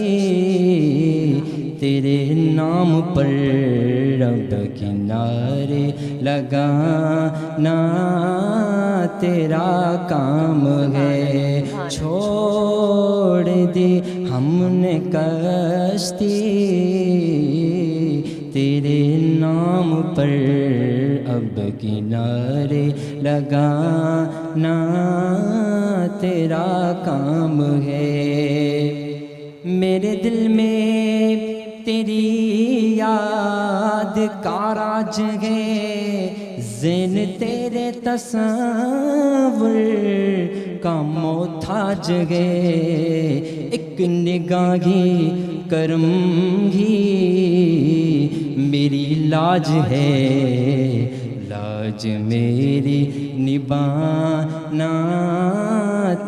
S7: तेरे नाम पर रब किनारे लगाना तेरा काम है, छोड़ दी हमने कश्ती तेरे नाम पर अब किनारे लगाना तेरा काम है। मेरे दिल में तेरी याद का राज है, ज़ेन तेरे तस्वुर का मोहताज है, एक निगाही करमगी मेरी लाज है, लाज मेरी निभाना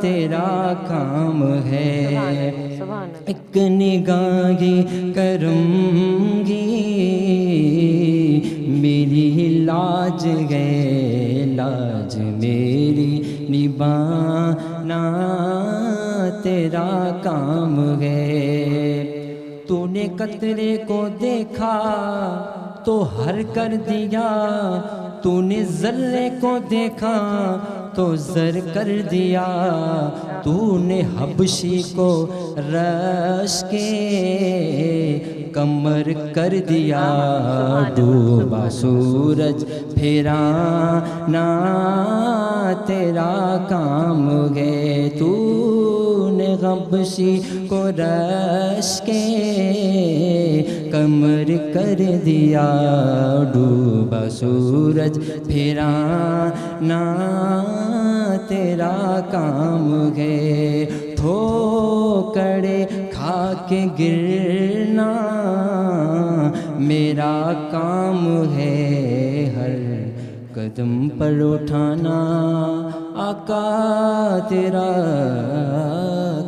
S7: तेरा काम है, एक निगाही करूँगी मेरी लाज है, लाज मेरी निभाना तेरा काम है। तूने कतरे को देखा तो हर कर दिया, तूने ज़र्रे को देखा तो ज़र कर दिया, तूने हबशी को रश के कमर कर दिया, डूबा सूरज फिराना तेरा काम है, तूने हबशी को रश के कमर कर दिया, डूबा सूरज फिराना तेरा काम है, ठोकरे खा के गिरना मेरा काम है, हर कदम पर उठाना आका तेरा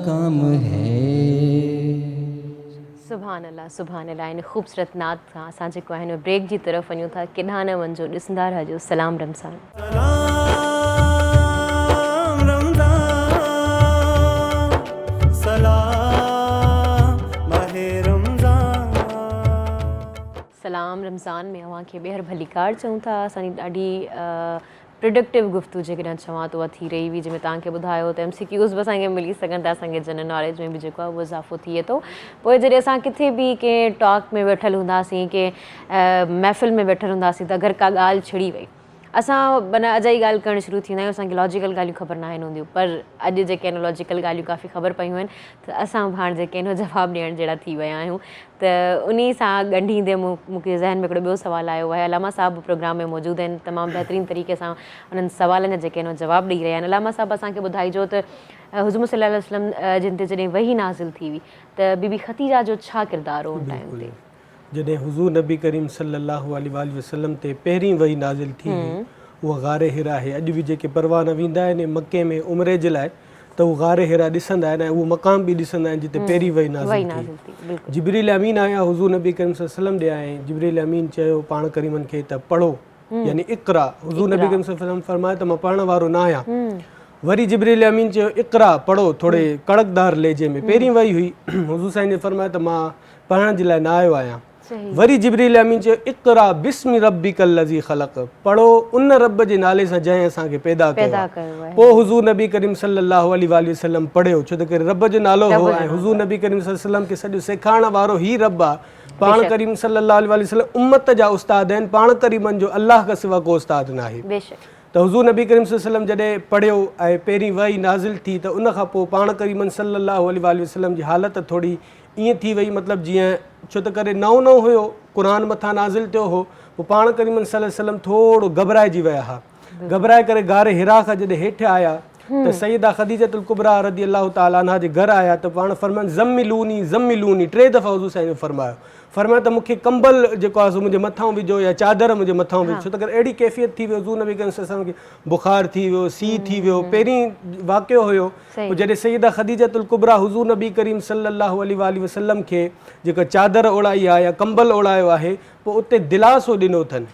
S7: काम है।
S1: सुभान अल्लाह, सुभान अल्लाह। इन ख़ूबसूरत नात सां असां जेको आहे ब्रेक जी तरफ़ वञूं था। केॾांहुं न वञिजो, ॾिसंदा रहिजो सलाम रमज़ान। सलाम तमामु रमज़ान में अव्हांखे ॿीहर भलीकार चऊं था। असांजी ॾाढी प्रोडक्टिव गुफ़्तगू जेकॾहिं चवां त उहा थी रही हुई, जंहिंमें तव्हांखे ॿुधायो त MCQs बि असांखे मिली सघनि था, असांखे जनरल नॉलेज में बि जेको आहे उहो इज़ाफ़ो थिए थो। पोइ जॾहिं असां किथे बि कंहिं टॉक में वेठल हूंदासीं, कंहिं महफ़िल में वेठल हूंदासीं, त अगरि का ॻाल्हि छिड़ी वई, असां माना अजाई ॻाल्हि करणु शुरू थींदा आहियूं। असांखे लॉजिकल ॻाल्हियूं ख़बर न आहिनि हूंदियूं, पर अॼु जेके आहिनि लॉजिकल ॻाल्हियूं काफ़ी ख़बर पयूं आहिनि, त असां हाणे जेके आहिनि जवाबु ॾियण जहिड़ा थी विया आहियूं। त उन सां ॻंढींदे मूंखे ज़हन में हिकिड़ो ॿियो सुवालु आयो आहे। अलामा साहिबु प्रोग्राम में मौजूदु आहिनि, तमामु बहितरीनु तरीक़े सां उन्हनि सुवालनि जा जेके आहिनि जवाबु ॾेई रहिया आहिनि। अलामा साहिबु असांखे ॿुधाइजो त हुज़ूर सल्लल्लाहु अलैहि वसल्लम जिन ते जॾहिं वही नाज़िल थी हुई, त बीबी ख़दीजा जो छा किरदारु हो उन टाइम ते?
S4: जॾहिं हुज़ूर नबी करीम सल्लल्लाहु अलैहि वसल्लम ते पहिरीं वही नाज़िल थी हुई, उहा गारे हिरा आहे। अॼु बि जेके परवाना वेंदा आहिनि मके में उमरे जे लाइ, त उहो गारे हिरा ॾिसंदा आहिनि ऐं उहो मक़ाम बि ॾिसंदा आहिनि जिते पहिरीं वही नाज़िल थी। जिब्रील अमीन आया हुज़ूर नबी करीम सल्लल्लाहु अलैहि वसल्लम ॾे आए। जिब्रील अमीन चयो पाण करीमन खे त पढ़ो, यानी इक़रा। हुज़ूर नबी करीम सल्लल्लाहु अलैहि वसल्लम फरमायो त मां पढ़ण वारो न आहियां। वरी जिब्रील अमीन चयो इक़रा पढ़ो, थोरे कड़कदार लहजे में। पहिरीं वही हुई, हुज़ूर साईं ने फरमायो त मां पढ़ण जे लाइ न आयो आहियां। वरी जिब्रील अमीन चयो इक़रा बिस्मि रब्बिकल लज़ी ख़लक़, पढ़ो उन रब जे नाले सां जंहिं असांखे पैदा कयो आहे। पोइ हुज़ूर नबी करीम सल्लल्लाहु अलैहि वसल्लम पढ़ियो, छो त रब जो नालो हो ऐं हुज़ूर नबी करीम सल्लल्लाहु अलैहि वसल्लम खे सॼो सेखारण वारो ई रब आहे। पाण करीम सल्लल्लाहु अलैहि वसल्लम उम्मत जा उस्ताद आहिनि, पाण करीमन जो अल्लाह खां सिवा को उस्ताद न आहे। त हुज़ूर नबी करीम सल्लल्लाहु अलैहि वसल्लम जॾहिं पढ़ियो ऐं पहिरीं वही नाज़िल थी, त उन खां पोइ पाण करीमन सल्लल्लाहु अलैहि वसल्लम जी हालत थोरी ईअं थी वई, मतिलबु जीअं छो त करे नओं नओं हुयो, क़ुर मथां नाज़िल थियो हो। पोइ पाण करीमन सल्लल्लाहु अलैहि वसल्लम थोरो घबराइजी विया हुआ। घबराए करे गारे हिरा खां जॾहिं हेठि आया, त सैयदा ख़दीजतुल कुबरा रज़ी अल्लाह ताला अन्हा जे घर आया, त पाण फरमाइनि ज़म्मिलूनी ज़म्मिलूनी 3 दफ़ा हुज़ूर साईं फरमायो त मूंखे कंबल जेको आहे सो मुंहिंजे मथां विझो या चादर मुंहिंजे मथां विझो। छो त करे अहिड़ी कैफ़ियत थी वई, हुज़ूर नबी करीम सल्लल्लाहु अलैहि वसल्लम खे बुखार थी वियो, सीउ थी वियो। पहिरीं वाक़ियो हुयो, पोइ जॾहिं सैयदा ख़दीजतुल कुबरा हुज़ूर नबी करीम सल्लल्लाहु अलैहि वसल्लम खे जेका चादर ओढ़ाई आहे या कंबल ओढ़ायो आहे, पोइ उते दिलासो ॾिनो अथनि।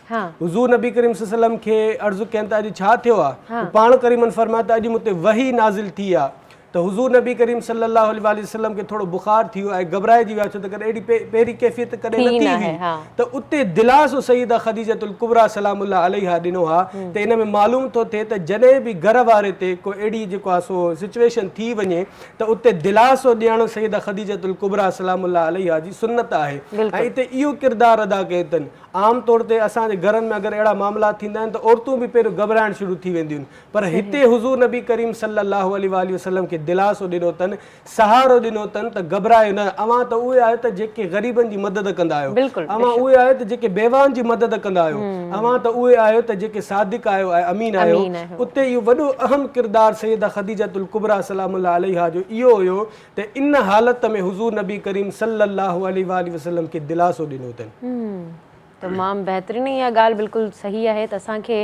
S4: हुज़ूर नबी करीम सल्लल्लाहु अलैहि वसल्लम खे अर्ज़ु कयनि त अॼु छा थियो आहे? पाण करीमन फरमाया त अॼु मूं ते वही नाज़िल थी आहे। त हुज़ूर नबी करीम सल्लल्लाहु अलैहि वसल्लम खे थोरो बुखार थी वियो ऐं घबराइजी विया, छो त करे एॾी पहिरीं कैफ़ियत कॾहिं न थी हुई। त उते दिलासो सैयदा ख़दीजतुल कुबरा सलामुल्लाह अलैहा ॾिनो आहे। त इन में मालूम थो थिए त जॾहिं बि घर वारे ते को अहिड़ी जेको आहे सो सिचुएशन थी वञे, त उते दिलासो ॾियणु सैयदा ख़दीजतुल कुबरा सलामुल्लाह अलैहा जी सुन्नत आहे। ऐं हिते इहो किरदारु अदा कयो अथनि। आम तौर ते असांजे घरनि में अगरि अहिड़ा मामला थींदा आहिनि त औरतूं बि पहिरियों घबराइणु शुरू थी वेंदियूं आहिनि, पर हिते हुज़ूर नबी करीम सल्लल्लाहु अलैहि वसल्लम खे दिलासो ॾिनो अथनि, सहारो ॾिनो अथनि त घबरायो न। अव्हां त उहे आहियो त जेके ग़रीबनि जी मदद कंदा आहियो, अव्हां उहे आहियो त जेके बेवान जी मदद कंदा आहियो, अव्हां त उहे आहियो त जेके सादिक आहियो ऐं अमीन आहियो। उते इहो वॾो अहम किरदारु सैयदा ख़दीजतुल कुबरा सलामुल्लाह अलैहा जो इहो हुयो त इन हालत में हुज़ूर नबी करीम सल्लल्लाहु अलैहि वसल्लम खे दिलासो ॾिनो अथनि।
S1: तमामु बहितरीनु इहा ॻाल्हि बिल्कुलु सही आहे त असांखे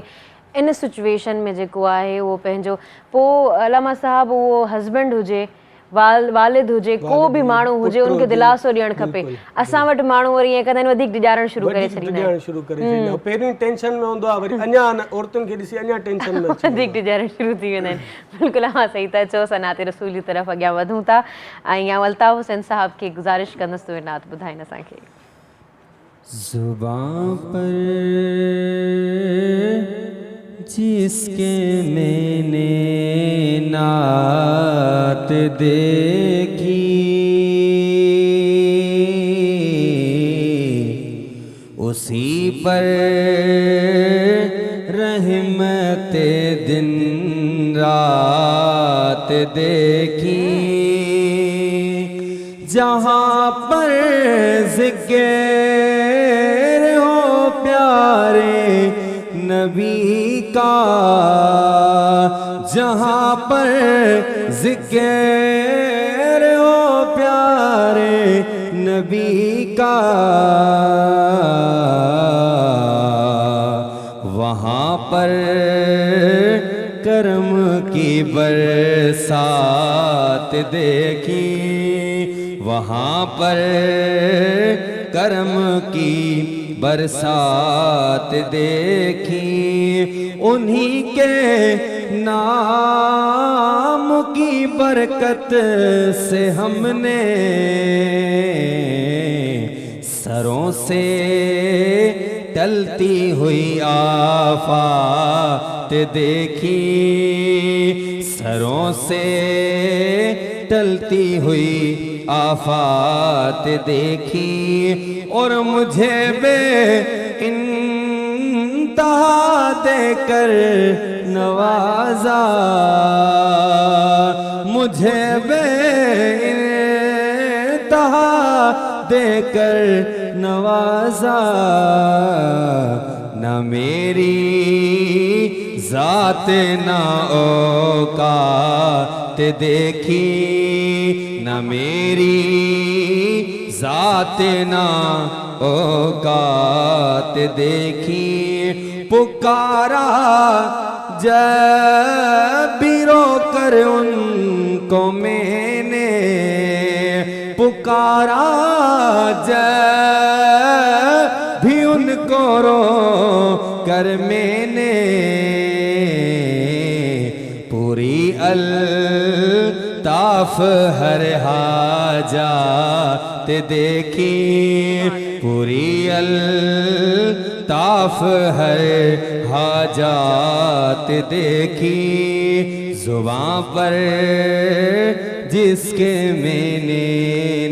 S1: इन सिचुएशन में जेको आहे उहो पंहिंजो, पोइ अलामा साहिबु उहो हस्बैंड हुजे, वालिद हुजे, को बि माण्हू हुजे, उनखे दिलासो ॾियणु खपे। असां वटि माण्हू वरी ईअं कंदा आहिनि, वधीक डिॼारणु शुरू करे छॾींदा आहिनि।
S4: पहिरीं टेंशन में हूंदो आहे, वरी अञा औरतुनि खे ॾिसी अञा टेंशन में
S1: वधीक डिॼारणु शुरू थी वेंदा आहिनि। बिल्कुलु हा सही था चओ। असां नाते रसूल जी तरफ़ अॻियां वधूं था ऐं या अल्ताफ़ हुसैन साहिब खे गुज़ारिश कंदसि त उहे नात ॿुधाइनि असांखे।
S7: ज़ुबां पर जिसके मैंने नात देखी, उसी पर रहमत दिन रात देखी। जहाँ पर ज़िक्र हो प्यारे नबी का, जहाँ पर ज़िक्र हो प्यारे नबी का, वहाँ पर करम की बरसात देखी, वहाँ पर करम की बरसात देखी। उन्हीं के नाम की बरकत से हमने सरों से टलती हुई आफात देखी, सरों से टलती हुई आफात देखी, और मुझे इंतहा देकर नवाजा, मुझे इंतहा देकर नवाजा। न मेरी जात न औकात देखी, न मेरी जात न औकात देखी, पुकारा जब भी रोकर उनको मैंने, पुकारा जब भी उनको रो कर मैंने, पूरी अल्ताफ हर हाजात देखी, पूरी अल्ताफ हर हाजात देखी, जुबां पर जिसके मैंने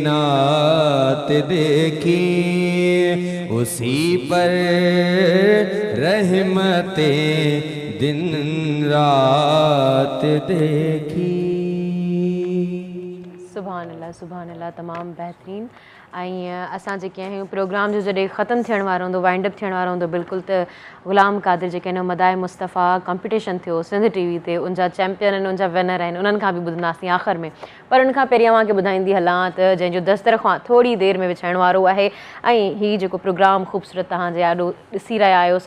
S7: नात देखी, उसी पर रहमतें दिन रात देखी।
S1: सुभान अल्लाह, तमामु बहितरीन। ऐं असां जेके आहियूं प्रोग्राम जो जॾहिं ख़तमु थियण वारो हूंदो, वाइंड अप थियण वारो हूंदो बिल्कुलु, त ग़ुलाम क़ादिर जेके आहिनि मदाए मुस्तफ़ा कॉम्पिटिशन थियो सिंध टीवी ते, उनजा चैम्पियन आहिनि, उनजा विनर आहिनि, उन्हनि खां बि ॿुधंदासीं आख़िर में। पर उनखां पहिरियों तव्हांखे ॿुधाईंदी हलां त जंहिंजो दस्तरख़्वान थोरी देरि में विछाइण वारो आहे, ऐं हीउ जेको प्रोग्राम ख़ूबसूरत तव्हांजे ॾाढो ॾिसी रहिया आहियो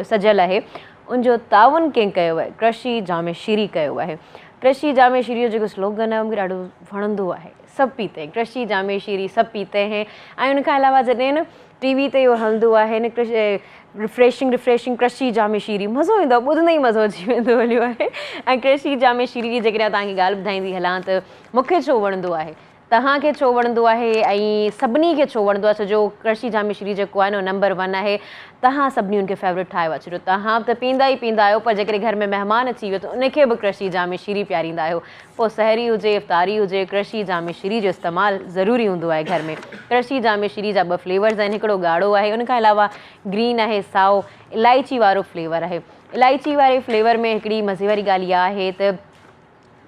S1: सजियल आहे, उनजो ताउन कंहिं कयो आहे? कृषि जामे शीरी कयो आहे। कृषि जामे शीरी जो जेको स्लोगन आहे मूंखे ॾाढो वणंदो आहे, सभु पीते हैं, कृषि जामे शीरी सभु पीते हैं। ऐं उनखां अलावा जॾहिं न टीवी ते इहो हलंदो आहे न रिफ्रेशिंग कृषि जामे शीरी, मज़ो ईंदो आहे, ॿुधंदे ई मज़ो अची वेंदो हलियो आहे। ऐं कृषि जामे शीरी जी जेकॾहिं तव्हांखे ॻाल्हि ॿुधाईंदी हलां त मूंखे छो वणंदो आहे, तव्हांखे छो वणंदो आहे, ऐं सभिनी खे छो वणंदो आहे, छो कृषि जामे शीरी जेको आहे न नंबर 1 आहे। तव्हां सभिनी उनखे फेवरेट ठाहे अचिजो। तव्हां त पींदा ई पींदा आहियो, पर जेकॾहिं घर में महिमान अची वियो त उनखे बि कृषि जामे शीरी पियारींदा आहियो। पोइ सहरी हुजे इफ़्तारी हुजे, कृषि जामे शीरी जो इस्तेमालु ज़रूरी हूंदो आहे घर में। कृषि जामे शीरी जा 2 फ्लेवर्स आहिनि, हिकिड़ो ॻाढ़ो आहे, उनखां अलावा ग्रीन आहे, साओ इलायची वारो फ्लेवर आहे। इलायची वारे फ्लेवर में हिकिड़ी मज़े वारी ॻाल्हि इहा आहे त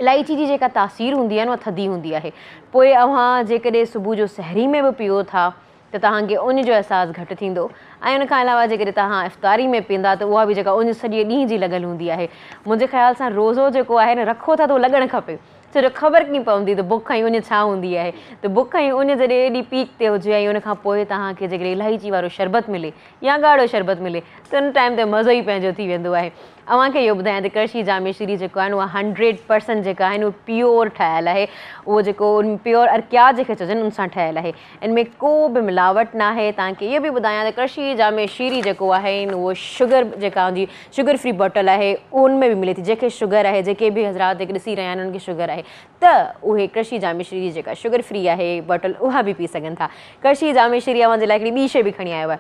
S1: इलायची जी जेका तासीर हूंदी आहे न उहा थधी हूंदी आहे। पोइ अव्हां जेकॾहिं सुबुह जो सहरी में बि पियो था त तव्हांखे उन जो अहसासु घटि थींदो। ऐं उनखां अलावा जेकॾहिं तव्हां इफ़्तारी में पींदा त उहा बि जेका उन सॼे ॾींहं जी लॻल हूंदी आहे। मुंहिंजे ख़्याल सां रोज़ो जेको आहे न रखो था त लॻणु खपे, छो जो ख़बर कीअं पवंदी त बुख ऐं उन छा हूंदी आहे। त बुख ऐं उन जॾहिं एॾी पीक ते हुजे ऐं उनखां पोइ तव्हांखे जेकॾहिं इलायची वारो शरबत मिले या ॻाढ़ो शरबत मिले त उन टाइम ते मज़ो ई पंहिंजो थी वेंदो आहे। अव्हांखे इहो ॿुधायां त कृषि जामे शीरी जेको आहे न उहा 100% जेका आहे न उहा प्योर ठहियलु आहे। उहो जेको प्योर अर्किया जेके चइजनि उन सां ठहियलु आहे, इन में को बि मिलावट न आहे। तव्हांखे इहो बि ॿुधायां त कृषि जामे शीरी जेको आहे न उहो शुगर जेका हूंदी शुगर फ्री बॉटल आहे उन में बि मिले थी। जेके शुगर आहे, जेके बि हज़रात जेके ॾिसी रहिया आहिनि उन्हनि खे शुगर आहे त उहे कृषि जामे शीरी जेका शुगर फ्री आहे बॉटल उहा बि पी सघनि था। कृषि जामे शीरी अव्हांजे लाइ हिकिड़ी ॿी शइ बि खणी आयो आहे।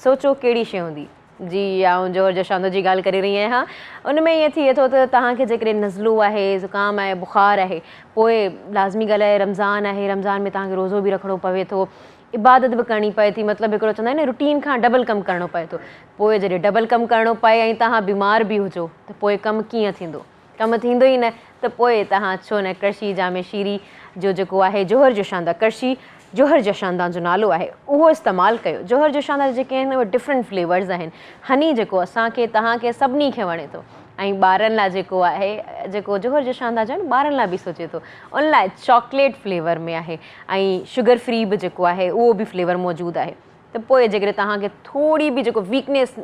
S1: सोचो कहिड़ी शइ हूंदी? जी आउं जोहर जशांदो जी ॻाल्हि करे रही आहियां। उन में ईअं थिए थो त तव्हांखे जेकॾहिं नज़लो आहे, ज़ुकाम आहे, बुख़ार आहे, पोइ लाज़मी ॻाल्हि आहे रमज़ान आहे, रमज़ान में तव्हांखे रोज़ो बि रखिणो पवे थो, इबादत बि करणी पए थी, मतिलबु हिकिड़ो चवंदा आहिनि न रुटीन खां डबल कमु करिणो पए थो। पोइ जॾहिं डबल कमु करिणो पए ऐं तव्हां बीमार बि हुजो त पोइ कमु कीअं थींदो? कमु थींदो ई न। त पोइ तव्हां छो न कृषि जामे शीरी जो जेको आहे जोहर जशांदा, कृषि जोहर जशांदा जो नालो आहे, उहो इस्तेमालु कयो। जोहर जशांदा जेके आहिनि उहे डिफरेंट फ्लेवर्स आहिनि। हनी जेको असांखे तव्हांखे सभिनी खे वणे थो, ऐं ॿारनि लाइ जेको आहे जेको जोहर जशांदा जो ॿारनि लाइ बि सोचे थो, उन लाइ चॉकलेट फ्लेवर में आहे ऐं शुगर फ्री बि जेको आहे उहो बि फ्लेवर मौजूदु आहे। त पोइ जेकॾहिं तव्हांखे थोरी बि जेको वीकनेस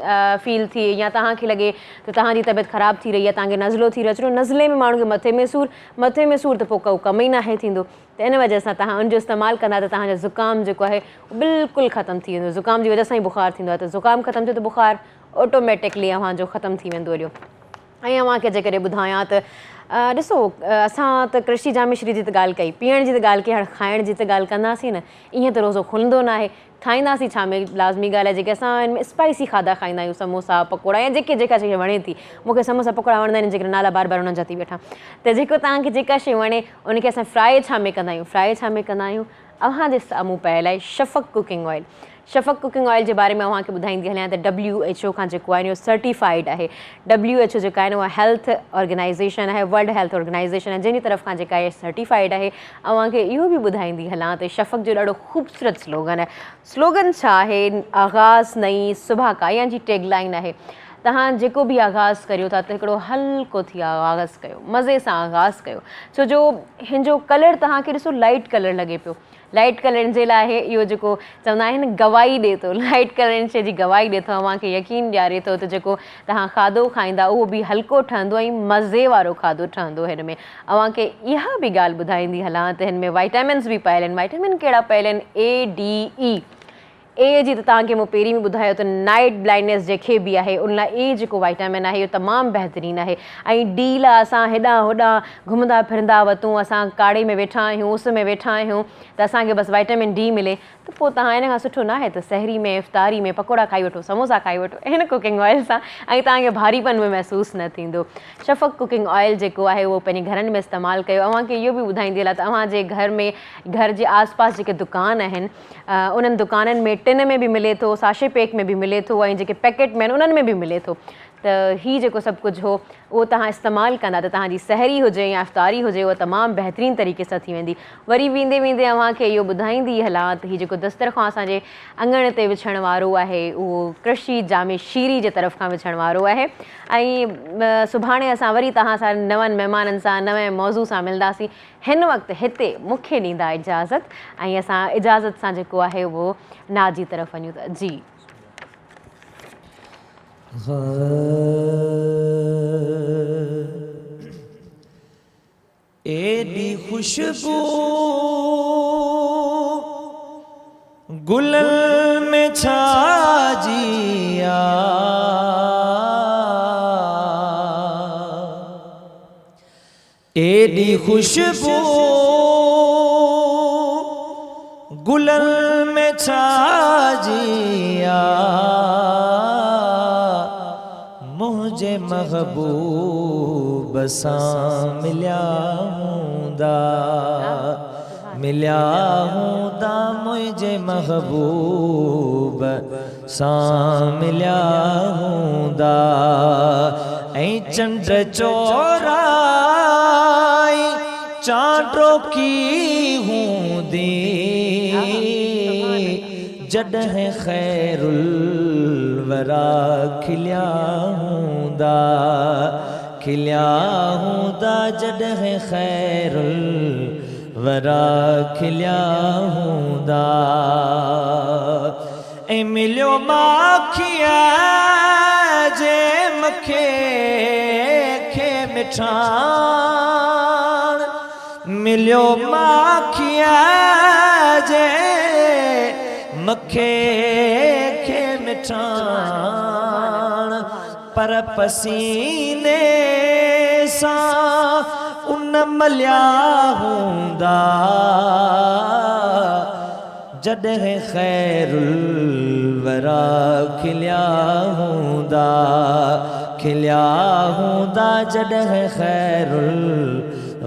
S1: फील थिए या तव्हांखे लॻे त तव्हांजी तबियत ख़राबु थी रही आहे, तव्हांखे नज़लो थी रहियो, नज़ले में माण्हू खे मथे में सूर त पोइ को कम ई नाहे थींदो। त इन वजह सां तव्हां उनजो इस्तेमालु कंदा त तव्हांजो ज़ुकाम जेको आहे बिल्कुलु ख़तमु थी वेंदो। ज़ुकाम जी वजह सां ई बुख़ारु थींदो आहे, त ज़ुकाम ख़तमु थियो त बुख़ारु ऑटोमेटिकली अव्हांजो ख़तमु थी वेंदो हलियो। ऐं अव्हांखे जेकॾहिं ॿुधायां त ॾिसो असां त कृषि जामे शीरी जी त ॻाल्हि कई, पीअण जी त ॻाल्हि कई, हाणे खाइण जी त ॻाल्हि कंदासीं न। ईअं त रोज़ो खुलंदो न आहे, खाईंदासीं छा में लाज़मी ॻाल्हि आहे जेके असां हिन में स्पाइसी खाधा खाईंदा आहियूं समोसा पकोड़ा या जेका शइ वणे थी मूंखे समोसा पकोड़ा वणंदा आहिनि जेके नाला बार बार उन्हनि जा थी वेठा त जेको तव्हांखे जेका शइ वणे उनखे असां फ्राई छा में कंदा आहियूं अव्हांजे साम्हूं पियल आहे शफ़क़ कुकिंग ऑयल। शफ़क़ कुकिंग ऑयल जे बारे में अव्हांखे ॿुधाईंदी हलियां त WHO खां जेको आहे इहो सर्टिफाइड आहे। WHO जेका आहे न उहा हेल्थ ऑर्गेनाइज़ेशन आहे, वर्ल्ड हेल्थ ऑर्गेनाइज़ेशन आहे जंहिंजी तरफ़ खां जेका आहे सर्टिफाइड आहे। अव्हांखे इहो बि ॿुधाईंदी हलां त शफ़क़ जो ॾाढो ख़ूबसूरत स्लोगन आहे। स्लोगन छा आहे? आगाज़ नई सुबह का या जी टैगलाइन आहे। तव्हां जेको बि आगाज़ करियो था त हिकिड़ो हल्को थी आगाज़ कयो, मज़े सां आगाज़ कयो, छो जो हिन जो कलर तव्हांखे ॾिसो लाइट कलर लॻे पियो। लाइट कलर जे लाइ इहो जेको चवंदा आहिनि गवाही ॾिए थो, लाइट कलर शइ जी गवाही ॾिए थो, अव्हांखे यकीन ॾियारे थो त जेको तव्हां खाधो खाईंदा उहो बि हल्को ठहंदो ऐं मज़े वारो खाधो ठहंदो। हिन में अव्हांखे इहा बि ॻाल्हि ॿुधाईंदी हलां त हिन में वाइटामिन्स बि पयल आहिनि। वाइटामिन कहिड़ा पयल आहिनि? ADE। ए जी त तव्हांखे मूं पहिरीं बि ॿुधायो त नाइट ब्लाइंडनेस जेके बि आहे उन लाइ ए जेको वाइटामिन आहे इहो तमामु बहितरीनु आहे। ऐं डी लाइ असां हेॾां होॾां घुमंदा फिरंदा वतूं, असां काड़े में वेठा आहियूं, उस में वेठा आहियूं त असांखे बसि वाइटामिन डी मिले त पोइ तव्हां हिन खां सुठो न आहे त सहरी में इफ़्तारी में पकोड़ा खाई वठो, समोसा खाई वठो हिन कुकिंग ऑयल सां, ऐं तव्हांखे भारीपन में महसूसु न थींदो। शफ़क़ कुकिंग ऑयल जेको आहे उहो पंहिंजे घरनि में इस्तेमालु कयो। अव्हांखे इहो बि ॿुधाईंदी हलां त अव्हांजे घर जे आसपास जेके दुकान आहिनि उन्हनि दुकाननि में टिन में बि मिले थो, साशे पैक में बि मिले थो, ऐं जेके पैकेट में आहिनि उन्हनि में बि मिले थो। त हीअ जेको सभु कुझु हो उहो तव्हां इस्तेमालु कंदा त तव्हांजी सहरी हुजे या इफ़्तारी हुजे उहा तमामु बहितरीनु तरीक़े सां थी वेंदी। वरी वेंदे वेंदे अव्हांखे इहो ॿुधाईंदी हलां त हीअ जेको दस्तरख़्वान असांजे अङण ते विछण वारो आहे उहो कृषि जामे शीरी जे तरफ़ खां विछण वारो आहे। ऐं सुभाणे असां वरी तव्हां सां नवनि महिमाननि सां नवे मौज़ू सां मिलंदासीं। हिन वक़्तु हिते मूंखे ॾींदा इजाज़त, ऐं असां इजाज़त सां जेको आहे उहो नाज़ जी तरफ़ वञूं था। जी
S3: एडी खुशबू गुलन में छाजिया, एडी खुशबू गुलन में छाजिया, मुझे महबूब सां मिलिया हूंदा मुझे महबूब सां मिलिया हूंदा, ऐं चंड चोराई चांडो की हूंदी, जॾहिं ख़ैरुल वरा खिलिया हूंदा जॾहिं ख़ैरुल वरा खिलिया हूंदा, ऐं मिलियो माखिया जे मूंखे खे मिठाण, मिलियो माखिया जे मूंखे खे मिठाण, पर पसीने सां उन मलिया हूंदा, जॾहिं ख़ैरुल वरा खिलिया हूंदा जॾहिं ख़ैरुल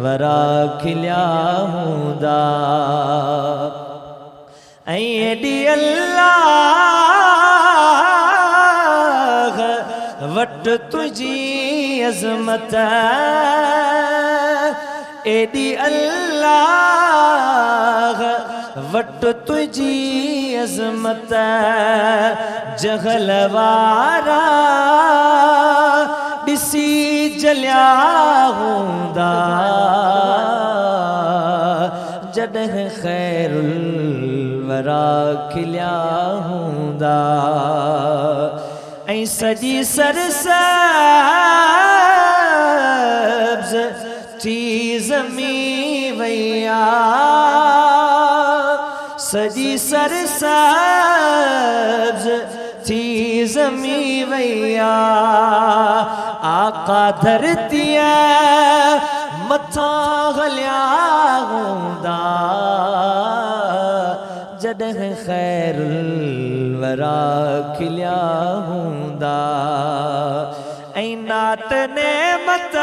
S3: वरा खिलिया हूंदा, ऐं एॾी अल्लाह वट तुंहिंजी अज़मत, एॾी अल्लाह वट तुंहिंजी अज़मत, जहल वारा ॾिसी जलिया हूंदा, जॾहिं ख़ैरुल वरा खिलिया हूंदा, ऐं सॼी सरसब्ज़ थी ज़मीं वैया, सॼी सरसब्ज़ थी ज़मीं वैया, आका धरतीअ मथां हलिया हूंदा,
S7: जॾहिं ख़ैरुल वरा खिलिया हूंदा ऐं नात नेमत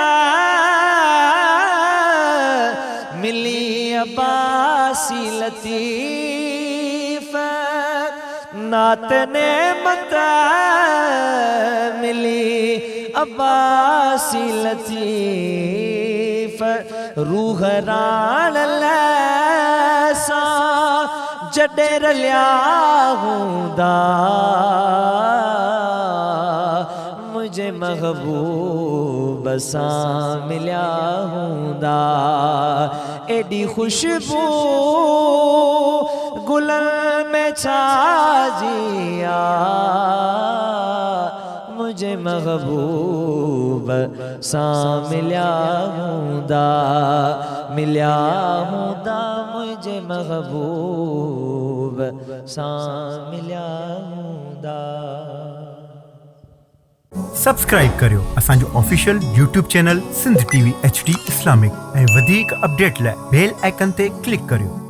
S7: मिली अब्बासी लतीफ़ नात नेमत मिली अब्बासी लतीफ़ रूह राण सां जॾहिं रलिया हूंदा मुझे महबूब सां मिलिया हूंदा एॾी खुशबू गुलनि में छाजी मुझे महबूब सां मिलिया हूंदा मुझे महबूब सां मिलिया हूंदा।
S8: सब्सक्राइब करियो असांजो official YouTube channel Sindh TV HD Islamic ऐं वधीक अपडेट लाइ बेल आइकन ते क्लिक करियो।